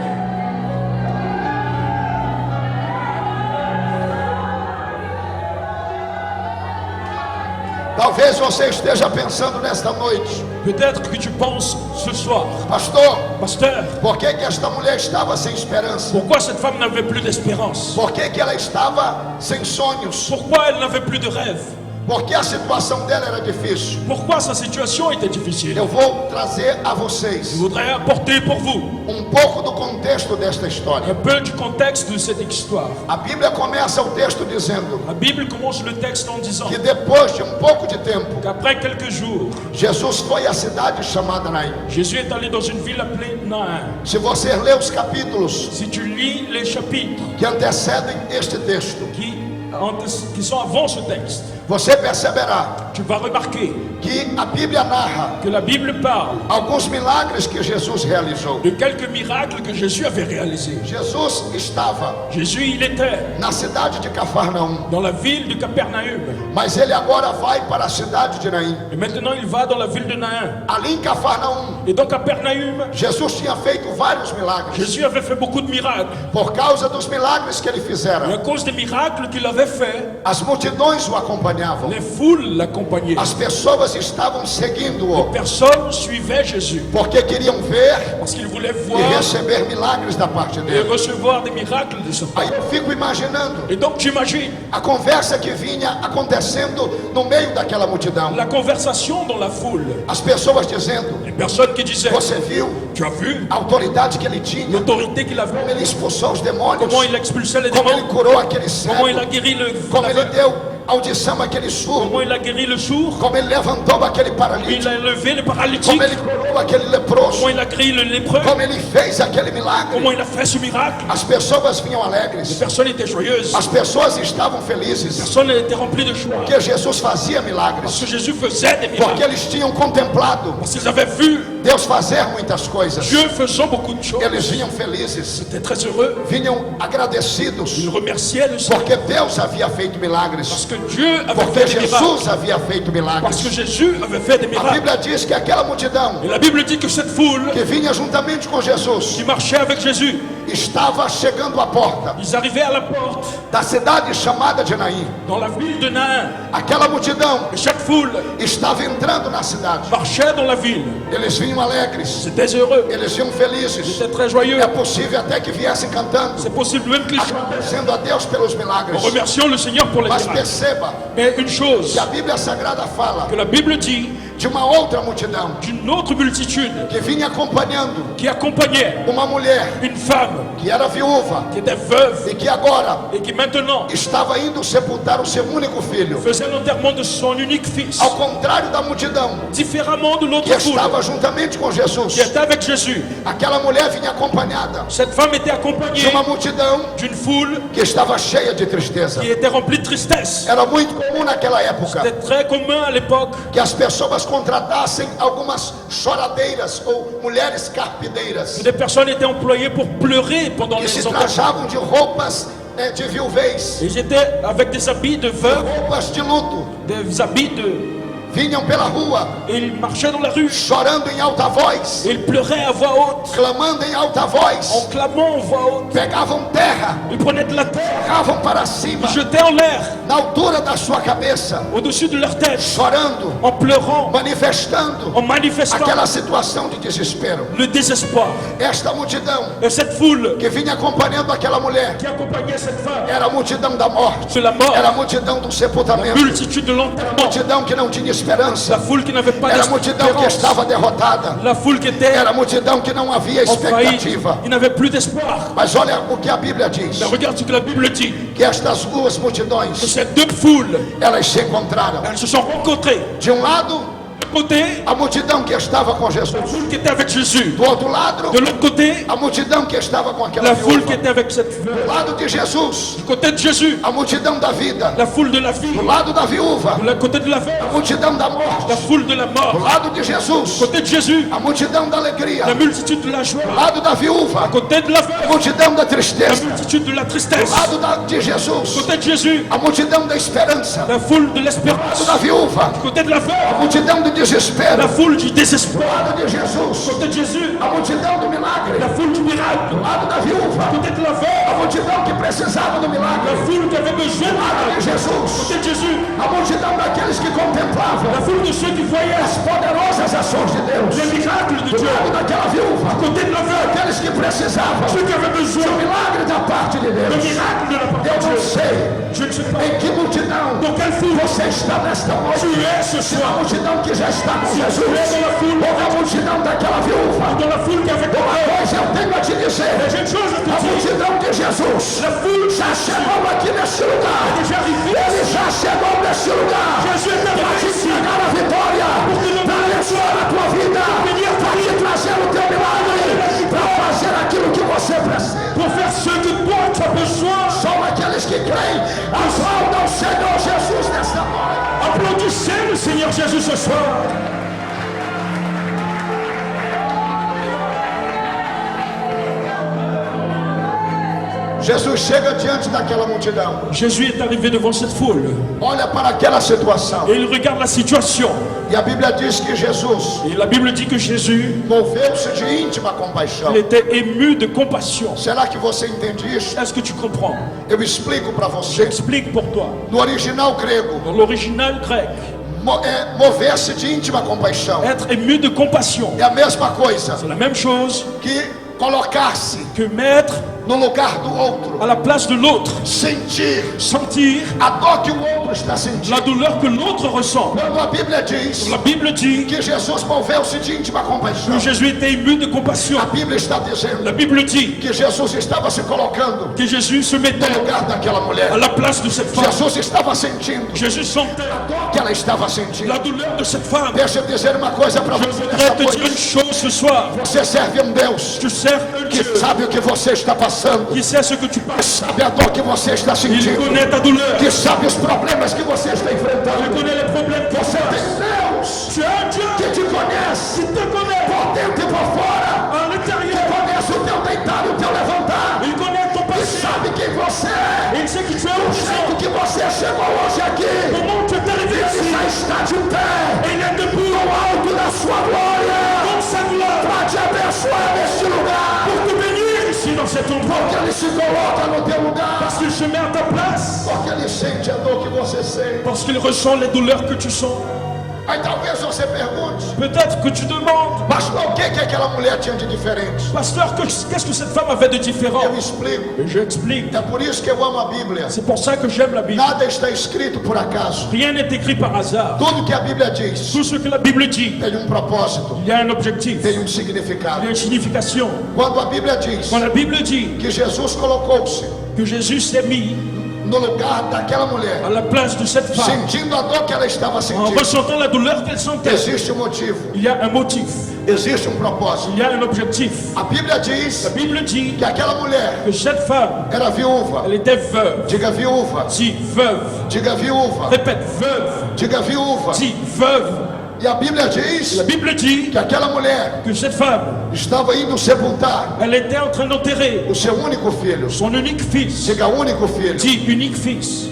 Talvez você esteja pensando nesta noite: Peut-être que tu penses ce soir, pastor, pasteur, por que esta mulher estava sem esperança? pourquoi cette femme n'avait plus d'espérance? Por que ela estava sem sonhos? Pourquoi elle n'avait plus de rêve? Por que a situação dela era difícil? Pourquoi sa situation était difficile? Eu vou trazer a Je vocês voudrais apporter pour vous pouco do contexto desta un história. peu du contexte de cette histoire. A Bíblia começa o texto dizendo La Bible commence le texte en disant que depois de pouco de tempo, qu'après quelques jours, Jesus foi à cidade chamada Naim. Jésus est allé dans une ville appelée Nain. Se você ler os capítulos Si tu lis les chapitres que antecedem este texto, qui sont avant ce texte, você perceberá tu vas remarquer que a Bíblia narra que la Bible parle alguns milagres que Jesus realizou. de quelques miracles que Jésus avait réalisés. Jesus estava Jésus, il était na cidade de Cafarnaum, dans la ville de Capernaum. mas ele agora vai para a cidade de Naim. Et maintenant, il va dans la ville de Nain. Ali em Cafarnaum, Et dans Capernaum, Jesus tinha feito vários milagres. Jésus avait fait beaucoup de miracles. Por causa dos milagres que ele Et fizera, à cause des miracles qu'il avait fait, as multidões o acompanharam. acompanhavam. Les foules l'accompagnaient. As pessoas estavam seguindo-o Personne suivait Jésus porque queriam ver parce qu'ils voulaient e voir receber milagres da parte et dele. recevoir des miracles de ce Père. Aí eu fico imaginando Et donc j'imagine a conversa que vinha acontecendo no meio daquela multidão. la conversation dans la foule. As pessoas dizendo: Les personnes qui disaient, você viu tu as vu a autoridade que ele tinha, l'autorité qu'il avait, como ele expulsou os demônios, comment il expulsait les como ele démons, curou aquele comment il cego, a guéri le como ele aveugle, deu audição àquele surdo, comment il a guéri le sourd, como ele levantou aquele il paralítico, a levé le como paralytique, ele curou aquele leproso, comment il a guéri le lépreux, como ele fez aquele milagre. comment il a fait ce miracle. As pessoas vinham Les alegres, personnes étaient joyeuses, as pessoas estavam felizes, personnes étaient remplies de joie, porque Jesus fazia parce milagres, que Jésus faisait des porque miracles, eles tinham contemplado parce qu'ils avaient vu Deus fazer muitas coisas. Dieu faisant beaucoup de choses. Eles vinham felizes, Ils étaient très heureux, vinham agradecidos, ils remerciaient le Seigneur, porque Deus havia feito parce milagres, que Dieu avait porque fait des miracles, Jesus havia feito parce que milagres. Jésus avait fait des A miracles. Bíblia diz que aquela multidão Et la Bible dit que cette foule que vinha juntamente com Jesus qui marchait avec Jésus, estava chegando à porta ils arrivaient à la porte da cidade chamada de Naim. dans la ville de Nain. Aquela multidão Et chaque foule estava entrando na cidade. marchait dans la ville. Eles vinham alegres, Ils étaient heureux, eles vinham ils felizes. étaient très joyeux. É possível até que viessem cantando, C'est possible même qu'ils chantent agradecendo a Deus pelos en milagres. remerciant le Seigneur pour les Mas miracles. perceba Mais une chose que a Bíblia Sagrada fala que la Bible dit de uma outra multidão d'une autre multitude que vinha acompanhando qui accompagnait uma mulher une femme que era viúva qui était veuve e que agora et qui maintenant estava indo sepultar o seu único filho. faisait l'enterrement de son unique fils. Ao contrário da multidão Différemment de que l'autre foule estava juntamente com Jesus, qui était avec Jésus, aquela mulher vinha acompanhada cette femme était de accompagnée uma multidão d'une foule que estava cheia de tristeza. qui était remplie de tristesse. Era muito comum naquela época C'était très commun à l'époque que as pessoas contratassem algumas choradeiras ou mulheres carpideiras que des personnes étaient employées pour pleurer pendant que se les enterrements. trajavam de roupas de viuvez, Ils étaient avec des habits de veuve, roupas de luto, des habits de... vinham pela rua Et ils marchaient dans la rue. chorando em alta voz, Et ils pleuraient à voix haute, clamando em alta en voz, clamant à voix haute. pegavam terra, Ils prenaient de la terre, jogavam para cima, ils jetaient en l'air, na altura da sua cabeça, au-dessus de leur tête, chorando, en pleurant, manifestando en manifestant aquela situação de desespero. le désespoir. Esta multidão Et cette foule que vinha acompanhando aquela mulher qui accompagnait cette femme, era a multidão da morte, c'est la mort, era a multidão do sepultamento, multitude de l'enterrement, multidão que não tinha la esperança, foule qui n'avait pas era a multidão que d'espérance, estava derrotada, la foule qui était era a multidão que não havia en faillite, expectativa. il n'avait plus d'espoir. Mas olha o que a Bíblia diz, Mais regarde ce que la Bible dit, que estas duas que multidões, ces deux foules, elas se encontraram. elles se sont rencontrées. De um lado, De côté, a multidão que estava com Jesus, la foule qui était avec Jésus. do outro lado, De l'autre côté, a multidão que estava com aquela la foule qui viúva. était avec cette veuve. Do lado de Jesus, Du côté de Jésus, a multidão da vida. la foule de la vie. Do lado da viúva, Du côté de la a veuve, multidão da morte. la foule de la Do mort. lado de Du Jesus, côté de Jésus, a multidão da alegria. la multitude de la joie. Do lado da viúva, Du côté de la a veuve, multidão da la tristeza. multitude de la Do tristesse. lado de Du Jesus, côté de Jésus, a multidão da esperança. la foule de Do l'espérance. lado da viúva, Du côté de la a veuve, multidão do desespero. la foule du Do désespoir. lado de Du Jesus, côté de Jésus, a multidão do milagre. la foule du miracle. Do lado da viúva, Du côté de la a veuve, multidão que precisava do la milagre. foule qui avait besoin Do de lado de miracle. Du Jesus, côté de Jésus, a multidão daqueles que contemplavam la foule de ceux qui voyaient as poderosas ações de Deus. les miracles de Do Dieu. lado daquela viúva, Du côté de la veuve, aqueles que precisavam ceux qui avaient besoin do milagre da parte de le Deus. miracle de la part Eu de não Dieu. sei Je ne sais pas em que multidão dans quelle foule você está nesta noite. tu es ce Se a soir. multidão que já está com Jesus, dans la foule, ou a multidão daquela viúva. dans la foule qui avait Uma coisa eu tenho a te dizer: j'ai une chose à te a dire. multidão de Jesus La foule já chegou aqui neste lugar. déjà arrivée. Ele já chegou neste lugar Jésus est para te arrivé ici. entregar a vitória, para abençoar a tua vida, para te trazer o teu milagre, para fazer aquilo que você precisa. Pour faire ce que toi tu as besoin. Só aqueles que creem aplaudam o Senhor Jesus nesta noite. Applaudissez le Seigneur Jésus ce soir. Jesus chega diante daquela multidão. Jésus est arrivé devant cette foule. Olha para aquela situação. Et il regarde la situation. E a Bíblia diz que Jesus Et la Bible dit que Jésus, moveu-se de íntima compaixão. il était ému de compassion. Será que você entende isso? Est-ce que tu comprends? Eu explico para você. J'explique pour toi. No original grego, Dans l'original grec, mover-se de íntima compaixão être ému de compassion, é a mesma coisa c'est la même chose que colocar-se que mettre no lugar do outro, à la place de l'autre, sentir sentir a dor que o outro está sentindo. la douleur que l'autre ressent. Quando a Bíblia diz La Bible dit que Jesus moveu-se de íntima compaixão, que Jésus était ému de compassion. a Bíblia está La dizendo Bible dit que Jesus estava se colocando que Jésus se mettait no lugar daquela mulher. à la place de cette femme. Jesus estava sentindo Jésus sentait a dor que ela estava sentindo. la douleur de cette femme. Deixa eu dizer uma coisa para Je você voudrais nessa te dire une noite. chose ce soir. Você serve um Deus Tu sers un que Dieu sabe o que você está passando, qui sait ce que tu que passes. sabe a dor que você está Il sentindo, connaît ta douleur. que sabe os problemas que você está Il enfrentando. connaît les problèmes que Você tu tem as. Deus Tu as un Dieu que te conhece qui te connaît por dentro e por fora, à que l'intérieur. conhece o teu deitar e o teu levantar, Il connaît ton que passé. sabe quem você é, Il sait qui tu es o au jeito présent. que você chegou hoje aqui. Comment tu es arrivé Ele ici. já está de pé Et il est debout no alto da sua glória dans sa gloire para te abençoar neste lugar, pour te bénir ici dans cet endroit. porque Ele se coloca no teu lugar, Parce qu'il se met à ta place. porque Ele sente a dor que você sente. Parce qu'il ressent les douleurs que tu sens. Aí talvez você pergunte, Peut-être que tu demandes, pastor, o que aquela mulher tinha de diferente? pasteur, qu'est-ce que cette femme avait de différent? Eu explico. Et j'explique. É por isso que eu amo a Bíblia. C'est pour ça que j'aime la Bible. Nada está escrito por acaso. Rien n'est écrit par hasard. Tudo que a Bíblia diz Tout ce que la Bible dit, tem propósito, il y a un objectif, tem il y significado. a une signification. Quando a Bíblia diz Quand la Bible dit que Jesus colocou-se que Jésus s'est mis no lugar daquela mulher, à la place de cette femme, sentindo a dor que ela estava en sentindo, ressentant la douleur qu'elle sentait, existe motivo, il y a un motif, existe propósito. il y a un objectif. A Bíblia diz La Bible dit que aquela mulher que cette femme, era viúva. elle était veuve. Diga viúva, Si, veuve. diga viúva, Répète, veuve. diga viúva. Si, veuve. E a Bíblia diz La Bible dit que aquela mulher que cette femme, estava indo sepultar elle était en train d'enterrer o seu único filho. son unique fils. Diga único filho. Dit unique fils.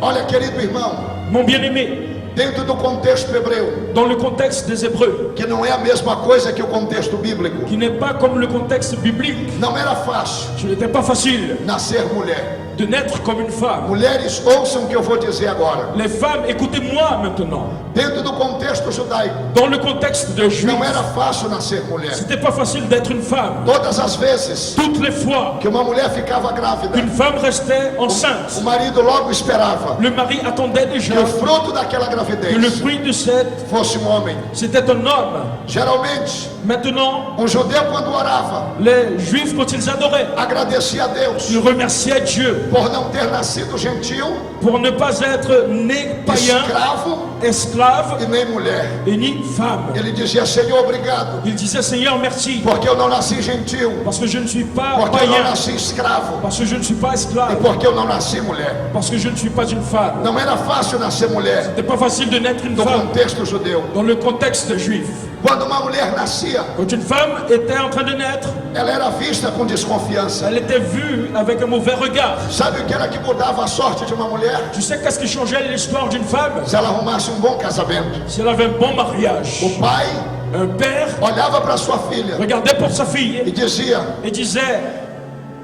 Olha, querido irmão, Mon bien-aimé, dentro do contexto hebreu, dans le contexte des Hébreux, que não é a mesma coisa que o contexto bíblico, qui n'est pas comme le contexte biblique, não era fácil ce n'était pas facile nascer mulher. de naître comme une femme. Mulheres, ouçam o que eu vou dizer agora. Les femmes, écoutez-moi maintenant. Dentro do contexto judaico, Dans le contexte de juif, não era fácil nascer mulher. c'était pas facile d'être une femme. Todas as vezes Toutes les fois que uma mulher ficava grávida, qu'une femme restait o enceinte, marido logo esperava le mari attendait déjà que o fruto daquela que le gravidez fruit de cette, fosse homem. c'était un homme. Geralmente, Maintenant, judeu quando orava, les juifs, quand ils adoraient, agradecia a Deus ils remerciaient Dieu por não ter nascido gentil, pour ne pas être né païen, escravo esclave e nem mulher. et ni femme. Ele dizia: Senhor, obrigado, Il disait Seigneur merci porque eu não nasci gentil, parce que je ne suis pas porque eu não païen, nasci escravo parce que je ne suis pas e esclave, porque eu não nasci mulher. parce que je ne suis pas une femme. Não era fácil nascer mulher C'était pas facile de naître une no femme contexto judeu. dans le contexte juif. Quando uma mulher nascia, Quand une femme était en train de naître, ela era vista com desconfiança. elle était vue avec un mauvais regard. Sabe o que era que mudava a sorte de uma mulher? Tu sais qu'est-ce qui changeait l'histoire d'une femme? Se ela arrumasse bom casamento. Si elle avait un bon mariage. O pai Un père olhava para sua filha regardait pour sa fille e dizia: et disait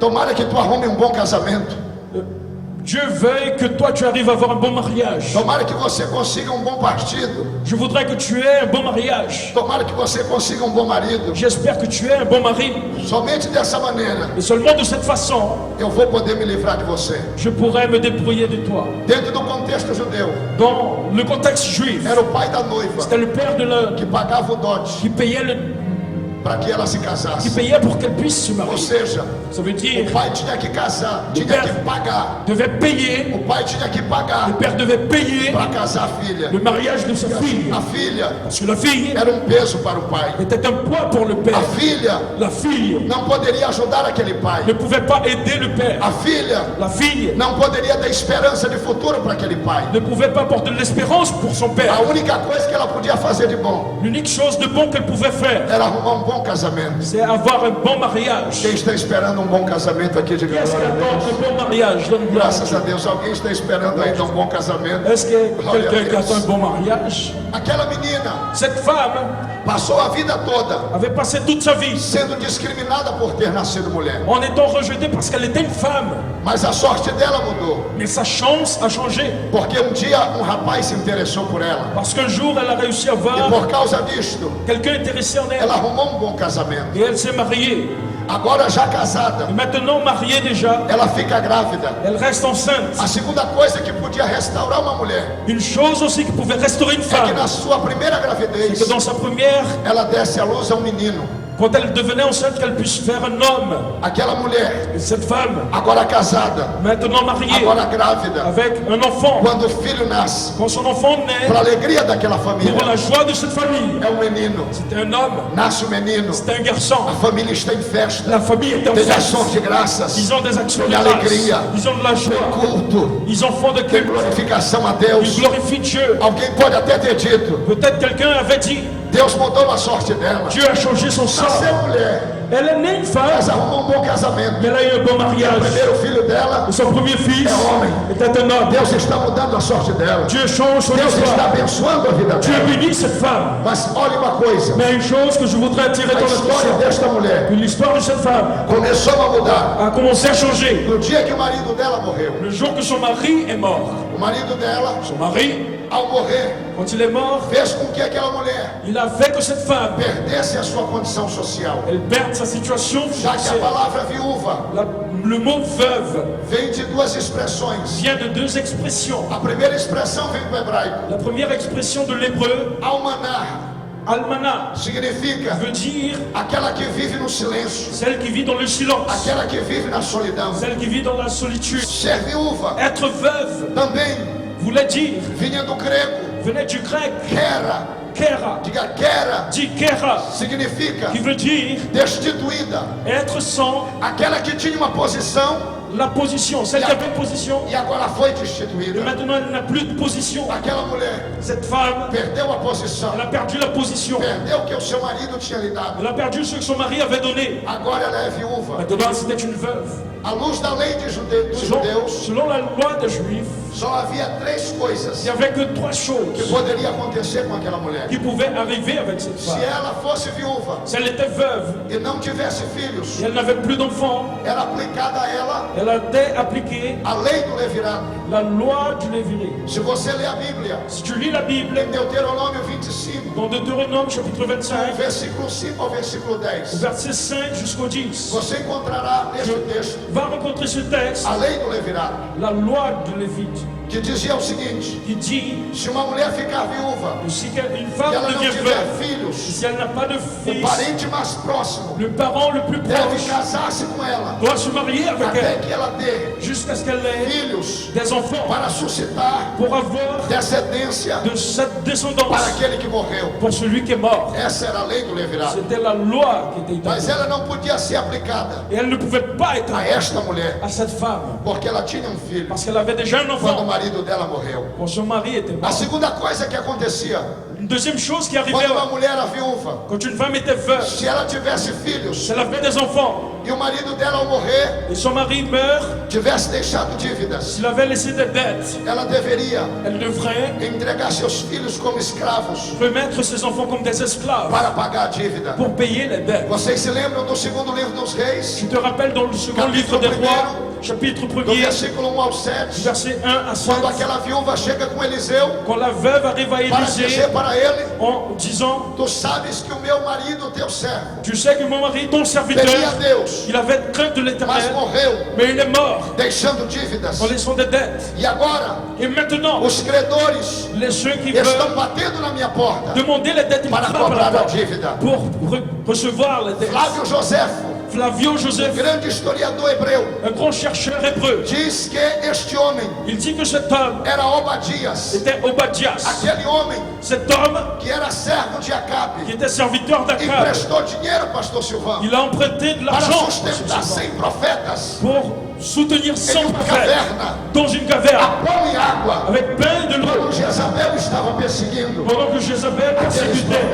tomara que tu arrume bom casamento. Dieu veuille que toi tu arrives à avoir un bon mariage. Tomara que você consiga bom partido. Je voudrais que tu aies un bon mariage. Tomara que você consiga bom marido. J'espère que tu aies un bon mari. Somente dessa maneira Et seulement de cette façon, eu vou poder me livrar de você. je pourrais me débrouiller de toi. Dentro do contexto judeu, Dans le contexte juif, era o pai da noiva c'était le père de l'homme que pagava o dote qui payait, para que ela se qui casasse. payait pour qu'elle puisse se Ou marier. seja, Ça veut o dire, pai tinha que casar, tinha que pagar. devait payer, O pai tinha que pagar le père devait payer para casar a filha. le mariage de sa fille. A filha Parce que la fille era peso para o pai. était un poids pour le père. A filha La fille não poderia ajudar aquele pai. ne pouvait pas aider le père. A filha La fille não poderia dar esperança de futuro para aquele pai. ne pouvait pas porter de l'espérance pour son père. A única coisa que ela podia fazer de bom L'unique chose de bon qu'elle pouvait faire, era arrumar bom bom casamento. c'est avoir un bon mariage. Quem está esperando um bom casamento aqui, diga Qu'est-ce glória a qu'attend Deus. un bon mariage? Donne gloire. Graças a Deus, alguém está esperando ainda um bom casamento. Est-ce que Glória a quelqu'un qui attend un Deus. bon mariage? Aquela menina Cette femme passou a vida toda avait passé toute sa vie sendo discriminada por ter nascido mulher. en étant rejetée parce qu'elle était une femme. Mas a sorte dela mudou, Mais sa chance a changé. porque um dia um rapaz se interessou por ela. Parce qu'un jour, elle a réussi à E voir por causa disto, quelqu'un intéressé en elle. ela arrumou um bom casamento. Et elle s'est mariée. Agora já casada, Et maintenant, mariée déjà, ela fica grávida. elle reste enceinte. A segunda coisa que podia restaurar uma mulher Une chose aussi qui pouvait restaurer une é que femme, na sua primeira c'est gravidez que dans sa première, ela desse à luz a um menino. quand elle devenait enceinte, qu'elle puisse faire un homme. Aquela mulher, Et cette femme, agora casada, maintenant mariée, agora grávida, avec un enfant, quando o filho nasce, quand son enfant naît, para a alegria daquela pour família, la joie de cette famille, é um menino. c'était un homme, Nasce o menino, c'était un garçon. a família está em festa, La famille était en tem fête. ação de graças, Ils ont des actions de tem grâce. alegria, Ils ont de la tem joie. culto, Ils en font de tem culte. glorificação a Ils Deus. glorifient Dieu. Alguém pode até ter dito, Peut-être quelqu'un avait dit, Deus mudou a sorte dela. Dieu a changé son sort. Nasceu mulher, Elle est née une femme, mas arrumou um bom casamento. mais elle a eu un bon O mariage. primeiro filho dela, Et son premier fils était un homme. Deus está mudando a sorte dela. Dieu change son Deus está histoire. abençoando a vida Dieu dela. bénit cette femme. Mas olha uma coisa, Mais une chose que je voudrais attirer a ton história attention, desta mulher l'histoire de cette femme começou a mudar a commencé à changer. no dia que o marido dela morreu. Le jour que son mari est mort. O marido dela, Son mari, ao morrer, quand il est mort, fez com que aquela mulher il a fait que cette femme, perdesse a sua condição social. elle perde sa situation Já que a financière. palavra viúva Le mot veuve vem de duas expressões. vient de deux expressions. A primeira expressão vem do hebraico. La première expression de l'hébreu, Almanar almana, significa veut dire aquela que vive no silêncio, celle qui vit dans le silence, aquela que vive na solidão. celle qui vit dans la solitude. Ser viúva Être veuve também voulait dire, vinha do grego, venait du grec, kera. kera, Diga kera, dit kera, significa qui veut dire destituída, être sans aquela que tinha uma posição la position, celle qui avait une position, e agora foi et destituída. maintenant elle n'a plus de position. Aquela mulher Cette femme, perdeu a posição, elle a perdu la position, perdeu o que o seu marido tinha lhe dado. elle a perdu ce que son mari avait donné. Agora ela é viúva. Maintenant c'était une veuve. À luz da lei dos Selon, judeus, selon la loi des Juifs, só havia três coisas il n'y avait que trois que choses poderia acontecer com aquela mulher. qui pouvaient arriver avec cette Se femme. ela fosse viúva Si elle était veuve e não tivesse filhos, et elle n'avait plus d'enfants, era aplicada a ela elle a été appliquée a lei do levirato. la loi du Lévitique. Se você ler a Bíblia, Si tu lis la Bible, em Deuteronômio 25, dans Deutéronome chapitre 25, versículo 5 ao versículo 10, verset 5 jusqu'au 10, você encontrará neste texto va rencontrer ce texte, a lei do levirato, la loi du Lévite, que dizia o seguinte: qui dit se uma mulher ficar viúva que si une e femme ela não devient tiver veuve, filhos, si elle n'a pas de o fils, parente mais próximo le parent le plus deve proche casar-se com ela doit se marier avec até elle que ela dê jusqu'à ce qu'elle ait filhos des enfants para suscitar pour avoir descendência de cette para descendance aquele que morreu. pour celui qui est mort. Essa era a lei do levirato. C'était la loi qui était Mas établie. ela não podia ser aplicada Et elle ne pouvait pas être a esta mulher, à cette femme porque ela tinha um filho parce qu'elle avait déjà un quando o enfant marido dela morreu. quand son mari était A mort. segunda coisa que acontecia Une deuxième chose qui arrivait quando uma mulher era viúva, quand une femme était veuve, se ela tivesse si filhos elle avait des enfants e o marido dela ao morrer et son mari meurt, tivesse deixado dívidas, s'il avait laissé des dettes, ela deveria elle devrait entregar seus filhos como escravos remettre ses enfants comme des esclaves para pagar a dívida. pour payer les dettes. Vocês se lembram do segundo livro dos reis, Tu te rappelles dans le second livre des rois, chapitre do 1er, versículo 1 ao 7, verset 1 à 7, quando aquela viúva chega com Eliseu quand la veuve arrive à para dizer Élisée para ele: en disant, tu sabes que o meu marido, teu servo, tu sais que mon mari, ton temia serviteur, Deus, il avait crainte de mas l'éternel, morreu mais il est mort deixando dívidas. en laissant des dettes. E agora Et maintenant, os credores les ceux qui estão veulent batendo na minha porta demander les dettes, ils para frappent à la cobrar a porte dívida. pour recevoir les dettes. Flávio Joséfo, Flavio Joseph, grande historiador hebreu, un grand chercheur hébreu, diz que este homem il dit que cet homme era Obadias, était Obadias, aquele homem cet homme que era servo de qui Acabe, était serviteur d'Akab. emprestou dinheiro, pastor Silvão, Il a emprunté de para l'argent sustentar 100 profetas. pour soutenir sans uma prophète caverna, dans une caverne a pão e água. avec pain et de l'eau. Quando Jezabel estava perseguindo Pendant que Jézabel persécutait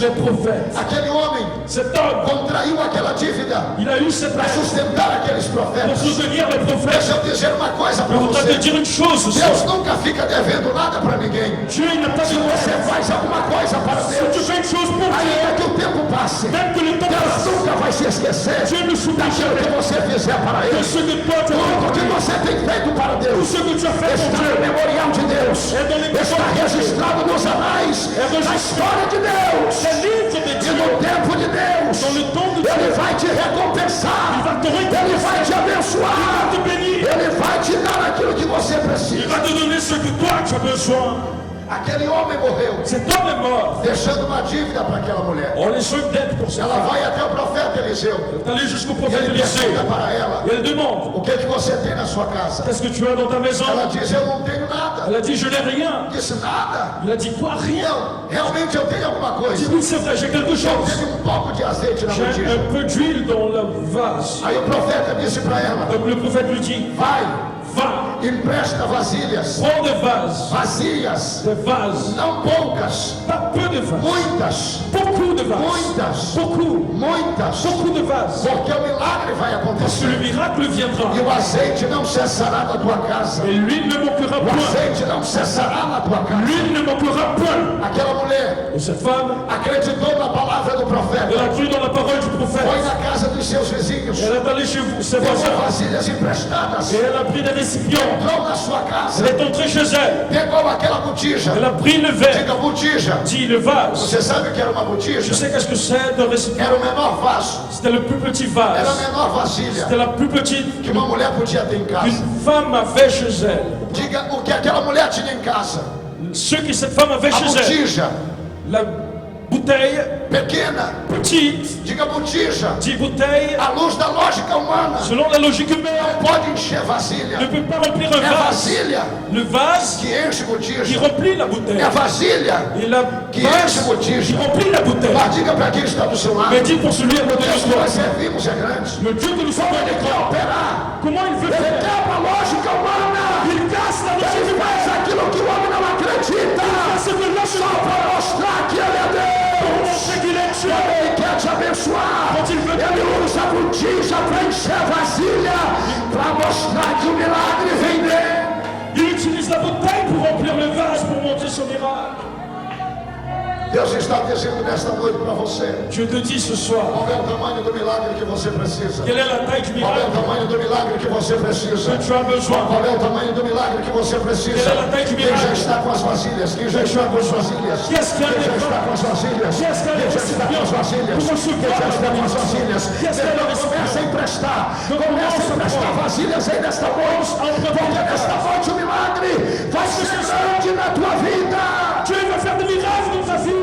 les prophètes, aquele homem, cet homme, contraiu aquela dívida il a eu cette para aide sustentar aqueles pour profetas. soutenir les prophètes. Deixa eu dizer uma coisa para Je voudrais te você. dire une chose ce Deus soir. nunca fica devendo nada para ninguém. Dieu il n'a pas Se de você dette. faz alguma coisa para Si tu Deus, fais une chose pour Dieu, ainda que o tempo passe, même que le temps Deus passe, nunca vai se esquecer Dieu ne s'oublie daquilo que jamais você fizer para de Ele. ce que toi tu as Tudo que fait. você tem feito para Tout Deus ce que tu as fait pour está Dieu no memorial de Deus, está registrado nos anais da história de Deus c'est le livre de e Dieu. no tempo de Deus. Dans le temps de Dieu, Ele vai te recompensar, il va te Ele vai récompenser, te abençoar, il va te bénir, Ele vai te dar aquilo que você il precisa. va te donner ce que toi tu as besoin. Aquele homem morreu, Cet homme est mort. deixando uma dívida para aquela mulher. On les souhaite d'être pour cette Ela femme. vai até o profeta Eliseu Elle est allée jusqu'au e prophète ele Élisée. pergunta para ela: Et elle demande, o que você tem na sua casa? qu'est-ce que tu as dans ta maison? Ela diz: eu não tenho nada. Elle a dit, je n'ai rien. Disse: nada. Il a dit, quoi, rien? Não, realmente eu tenho alguma Il dit, coisa. oui, c'est vrai, j'ai quelque Eu chose. tenho um pouco de azeite na J'ai botija. un peu d'huile dans la vase. Aí o profeta disse para ela: Donc le prophète lui dit, vai, va, empresta vasilhas, prends des vases. vazias, Des vases. não poucas, Pas peu de vases. muitas, Beaucoup de vases. muitas, Beaucoup. muitas, Beaucoup de vases. porque o milagre vai Parce que acontecer. le miracle viendra. E o azeite não cessará na tua casa. Et l'huile ne manquera O point. azeite não cessará na tua casa. L'huile ne manquera point. Aquela mulher Et cette femme, acreditou na palavra do elle profeta. a cru dans la parole du Foi prophète. na casa dos seus vizinhos. Elle est allée chez ses Pegou voisins. vasilhas emprestadas. Et elle a pris des récipients. Entrou na sua casa. Elle est entrée chez elle. Pegou aquela botija. Elle a pris le verre. Diga botija. Dit le vase. Você sabe o que era uma Je botija? sais qu'est-ce que c'est d'un récipient. Era o menor vaso. C'était le plus petit Era a vase. menor vasilha C'était la plus petite que uma mulher podia ter em casa. qu'une femme avait chez elle. Diga o que aquela mulher tinha em casa. Ce que cette femme avait A chez elle. botija La bouteille pequena. petite. Diga botija. Dit bouteille. À luz da lógica humana. Selon la logique humaine, Pode encher ne vasilha. peut pas remplir un É a vase. vasilha Le vase que enche qui botija. remplit la bouteille. É a vasilha Et la que enche vase qui botija. remplit la bouteille. Mas diga para quem está do seu lado. Mais dis pour celui à côté Deus de que toi, nós servimos é grande. le Dieu que nous sommes Ele quer operar. comment il veut Ele faire? quebra a lógica humana. Il casse la Ele logique faz humaine. aquilo que o homem não acredita. C'est que là, Só para mostrar que ele é pour Deus. montrer qu'il est Dieu. Quando ele quer te abençoar, Quand il veut ele usa a botija para encher a vasilha, para mostrar que o milagre vem dele. Il utilise la bouteille pour remplir le vase, pour montrer son miracle. Deus está dizendo nesta noite para você: Je te dis ce soir, qual é o tamanho do milagre que você precisa? quelle est la taille du Qual é o miracle tamanho do milagre que você precisa? que tu as besoin? Qual é o tamanho do milagre que você precisa? Qual é a taille do Quem já milagre? está com as vasilhas? Quem já está com as vasilhas? Qui est-ce qui a Quem já des está com as vasilhas? Qui est-ce qui a Quem des já está com as vasilhas? Pour recevoir Quem já está com as vasilhas? Qui est-ce qui a des Então começa a emprestar. Começa a emprestar vasilhas aí nesta noite. Porque nesta noite o milagre vai ser grande na tua vida. Dieu va faire des miracles dans ta vie.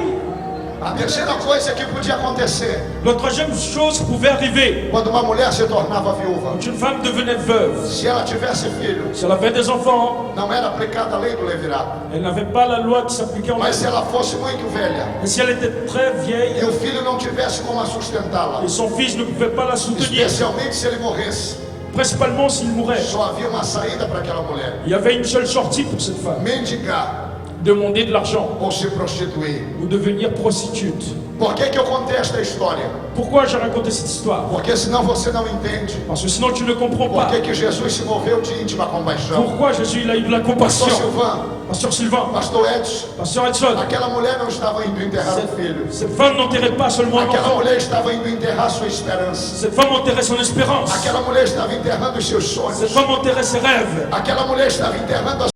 A terceira coisa que podia acontecer La troisième chose pouvait arriver quando uma mulher se tornava viúva, quand une femme devenait veuve. se ela tivesse filho, Si elle avait des enfants, não era aplicada a lei do levirato. elle n'avait pas la loi qui s'appliquait en Mas se elle. ela fosse muito velha Et si elle était très e vieille o filho não tivesse como a sustentá-la, et son fils ne pouvait pas la soutenir, especialmente se ele morresse, principalement s'il mourait, só havia uma saída para aquela mulher: il y avait une seule sortie pour cette femme, mendigar demander de l'argent ou se prostituir. ou devenir prostitute. Por que eu contei esta história? Pourquoi j'ai raconté cette histoire? Porque senão você não entende Parce que sinon tu ne comprends por pas. que Jesus se moveu de íntima compaixão. Pourquoi Jésus il a eu de la compassion? Pastor Silvan, Pasteur Sylvain, Pastor Edson, Pasteur Edson, aquela mulher não estava indo enterrar o filho. cette femme n'enterrait pas seulement un Aquela enfant. mulher estava indo enterrar sua esperança. Cette femme enterrait son espérance. Aquela mulher estava enterrando os seus sonhos. Cette femme enterrait ses rêves. Aquela mulher estava enterrando a